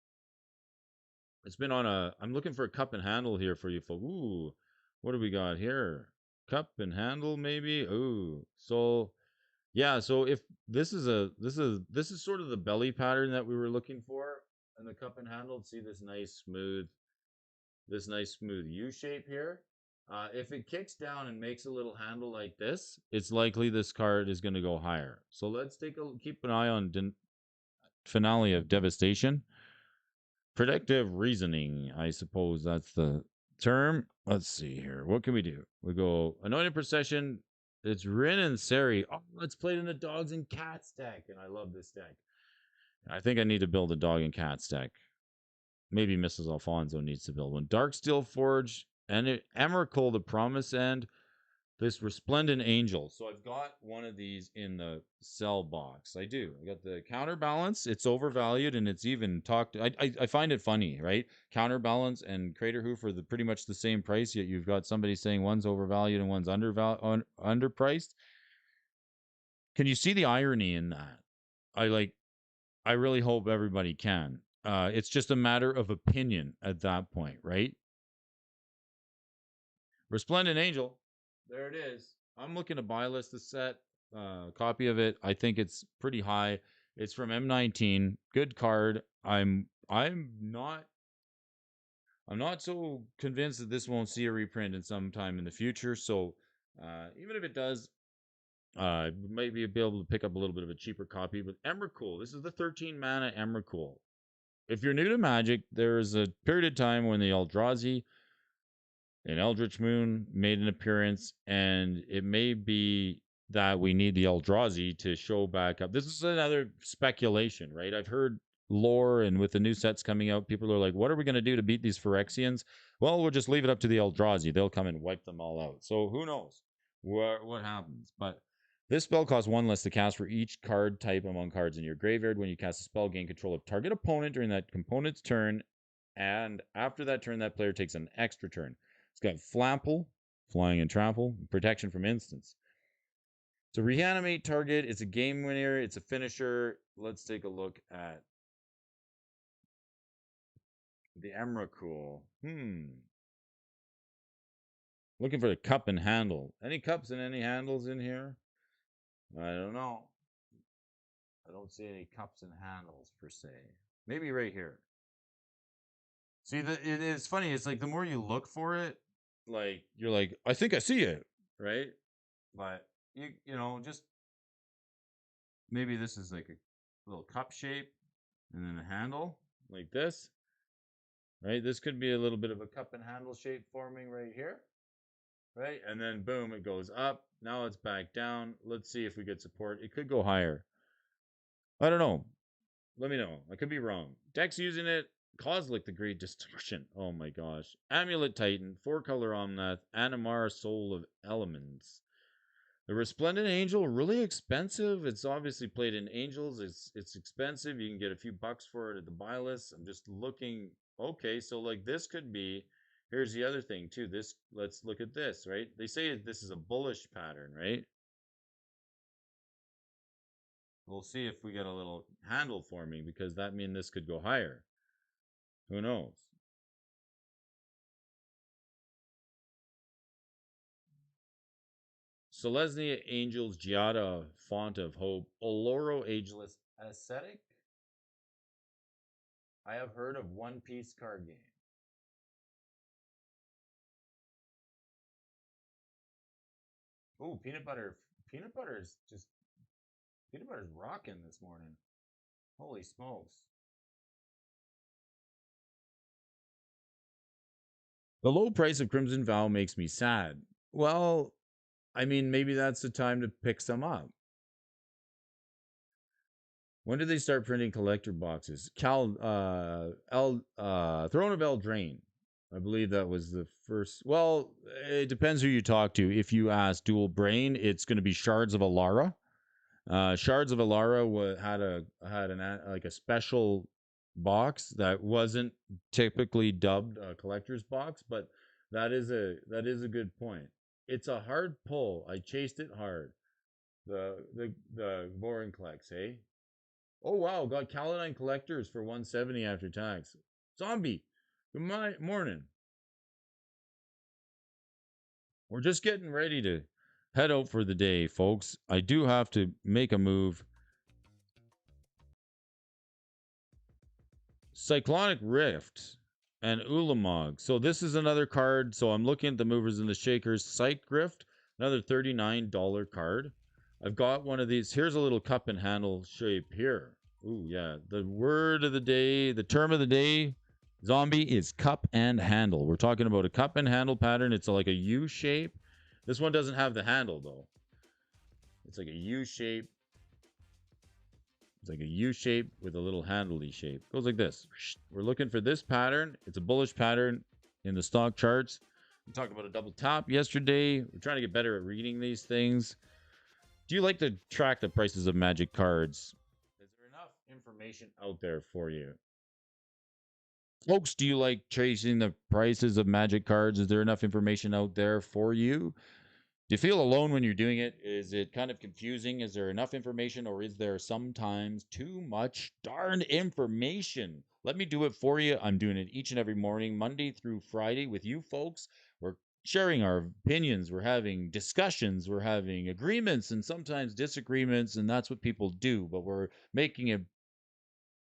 It's been on I'm looking for a cup and handle here for you folks. Ooh, what do we got here? Cup and handle maybe. Ooh, so yeah, so if this is sort of the belly pattern that we were looking for in the cup and handle. See this nice smooth U shape here. If it kicks down and makes a little handle like this, it's likely this card is going to go higher. So let's keep an eye on Finale of Devastation. Predictive reasoning, I suppose that's the term. Let's see here. What can we do? We go Anointed Procession. It's Rin and Seri. Oh, let's play it in the Dogs and Cats deck. And I love this deck. I think I need to build a Dog and Cats deck. Maybe Mrs. Alfonso needs to build one. Darksteel Forge and Emrakul, the Promise End. This Resplendent Angel. So I've got one of these in the sell box. I do. I got the Counterbalance. It's overvalued and it's even talked. I find it funny, right? Counterbalance and Crater Hoof are pretty much the same price, yet you've got somebody saying one's overvalued and one's underpriced. Can you see the irony in that? I really hope everybody can. It's just a matter of opinion at that point, right? Resplendent Angel. There it is. I'm looking to buy list the set. Copy of it. I think it's pretty high. It's from M19. Good card. I'm not so convinced that this won't see a reprint in some time in the future. So even if it does, maybe be able to pick up a little bit of a cheaper copy. But Emrakul, this is the 13 mana Emrakul. If you're new to Magic, there's a period of time when the Eldrazi and Eldritch Moon made an appearance, and it may be that we need the Eldrazi to show back up. This is another speculation, right? I've heard lore, and with the new sets coming out, people are like, what are we going to do to beat these Phyrexians? Well, we'll just leave it up to the Eldrazi. They'll come and wipe them all out. So who knows what happens? But this spell costs 1 less to cast for each card type among cards in your graveyard. When you cast a spell, gain control of target opponent during that component's turn, and after that turn, that player takes an extra turn. It's got Flample, flying and trample, protection from instants. To reanimate target, it's a game winner, it's a finisher. Let's take a look at the Emrakul. Looking for the cup and handle. Any cups and any handles in here? I don't know. I don't see any cups and handles per se. Maybe right here. See, it's funny. It's like the more you look for it, like you're like, I think I see it, right? But you know, just maybe this is like a little cup shape and then a handle like this, right? This could be a little bit of a cup and handle shape forming right here, right? And then boom, it goes up. Now it's back down. Let's see if we get support. It could go higher. I don't know. Let me know. I could be wrong. Deck's using it. Kozilek the Great Distortion. Oh my gosh. Amulet Titan, 4-color Omnath, Animara Soul of Elements. The Resplendent Angel, really expensive. It's obviously played in Angels. It's expensive. You can get a few bucks for it at the buy list. I'm just looking. Okay, so like this could be. Here's the other thing too. Let's look at this, right? They say this is a bullish pattern, right? We'll see if we get a little handle forming, because that means this could go higher. Who knows? Selesnya Angels, Giada, Font of Hope, Oloro Ageless, Ascetic. I have heard of One Piece card game. Oh, peanut butter. Peanut butter is just peanut butter's rocking this morning. Holy smokes. The low price of Crimson Vow makes me sad. Well, I mean, maybe that's the time to pick some up. When did they start printing collector boxes? Throne of Eldraine. I believe that was the first. Well, it depends who you talk to. If you ask Dual Brain, it's going to be Shards of Alara. Shards of Alara had a special box that wasn't typically dubbed a collector's box, but that is a good point. It's a hard pull. I chased it hard. The boring collects, hey. Oh wow, got Caledine Collectors for 170 after tax. Zombie, good morning. We're just getting ready to head out for the day, folks. I do have to make a move. Cyclonic Rift and Ulamog. So this is another card. So I'm looking at the movers and the shakers. Cyc Rift, another $39 card. I've got one of these. Here's a little cup and handle shape here. Ooh, yeah. The word of the day, the term of the day, zombie, is cup and handle. We're talking about a cup and handle pattern. It's like a U shape. This one doesn't have the handle, though. It's like a U shape. It's like a U shape with a little handly shape. Goes like this. We're looking for this pattern. It's a bullish pattern in the stock charts. We talked about a double top yesterday. We're trying to get better at reading these things. Do you like to track the prices of Magic cards? Is there enough information out there for you? Folks, do you like tracing the prices of Magic cards? Is there enough information out there for you? Do you feel alone when you're doing it? Is it kind of confusing? Is there enough information, or is there sometimes too much darn information? Let me do it for you. I'm doing it each and every morning, Monday through Friday, with you folks. We're sharing our opinions, we're having discussions, we're having agreements and sometimes disagreements, and that's what people do. But we're making a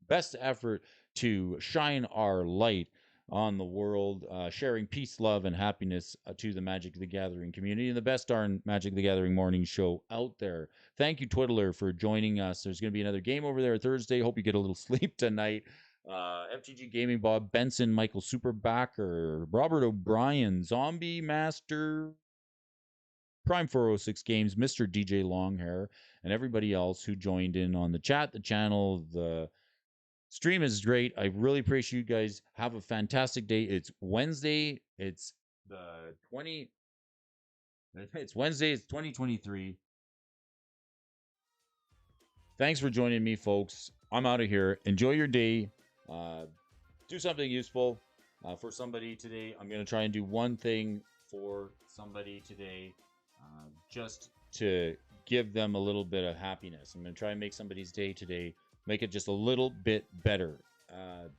best effort to shine our light on the world, sharing peace, love, and happiness to the Magic the Gathering community, and the best darn Magic the Gathering morning show out there. Thank you, Twiddler, for joining us. There's going to be another game over there Thursday. Hope you get a little sleep tonight. MTG Gaming, Bob Benson, Michael Superbacker, Robert O'Brien, Zombie Master, Prime 406 Games, Mr. DJ Longhair, and everybody else who joined in on the chat, the channel, the stream is great. I really appreciate you guys. Have a fantastic day. It's Wednesday. It's the 20. It's Wednesday. It's 2023. Thanks for joining me, folks. I'm out of here. Enjoy your day. Do something useful for somebody today. I'm going to try and do one thing for somebody today, just to give them a little bit of happiness. I'm going to try and make somebody's day today, make it just a little bit better.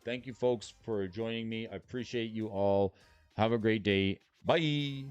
Thank you, folks, for joining me. I appreciate you all. Have a great day. Bye.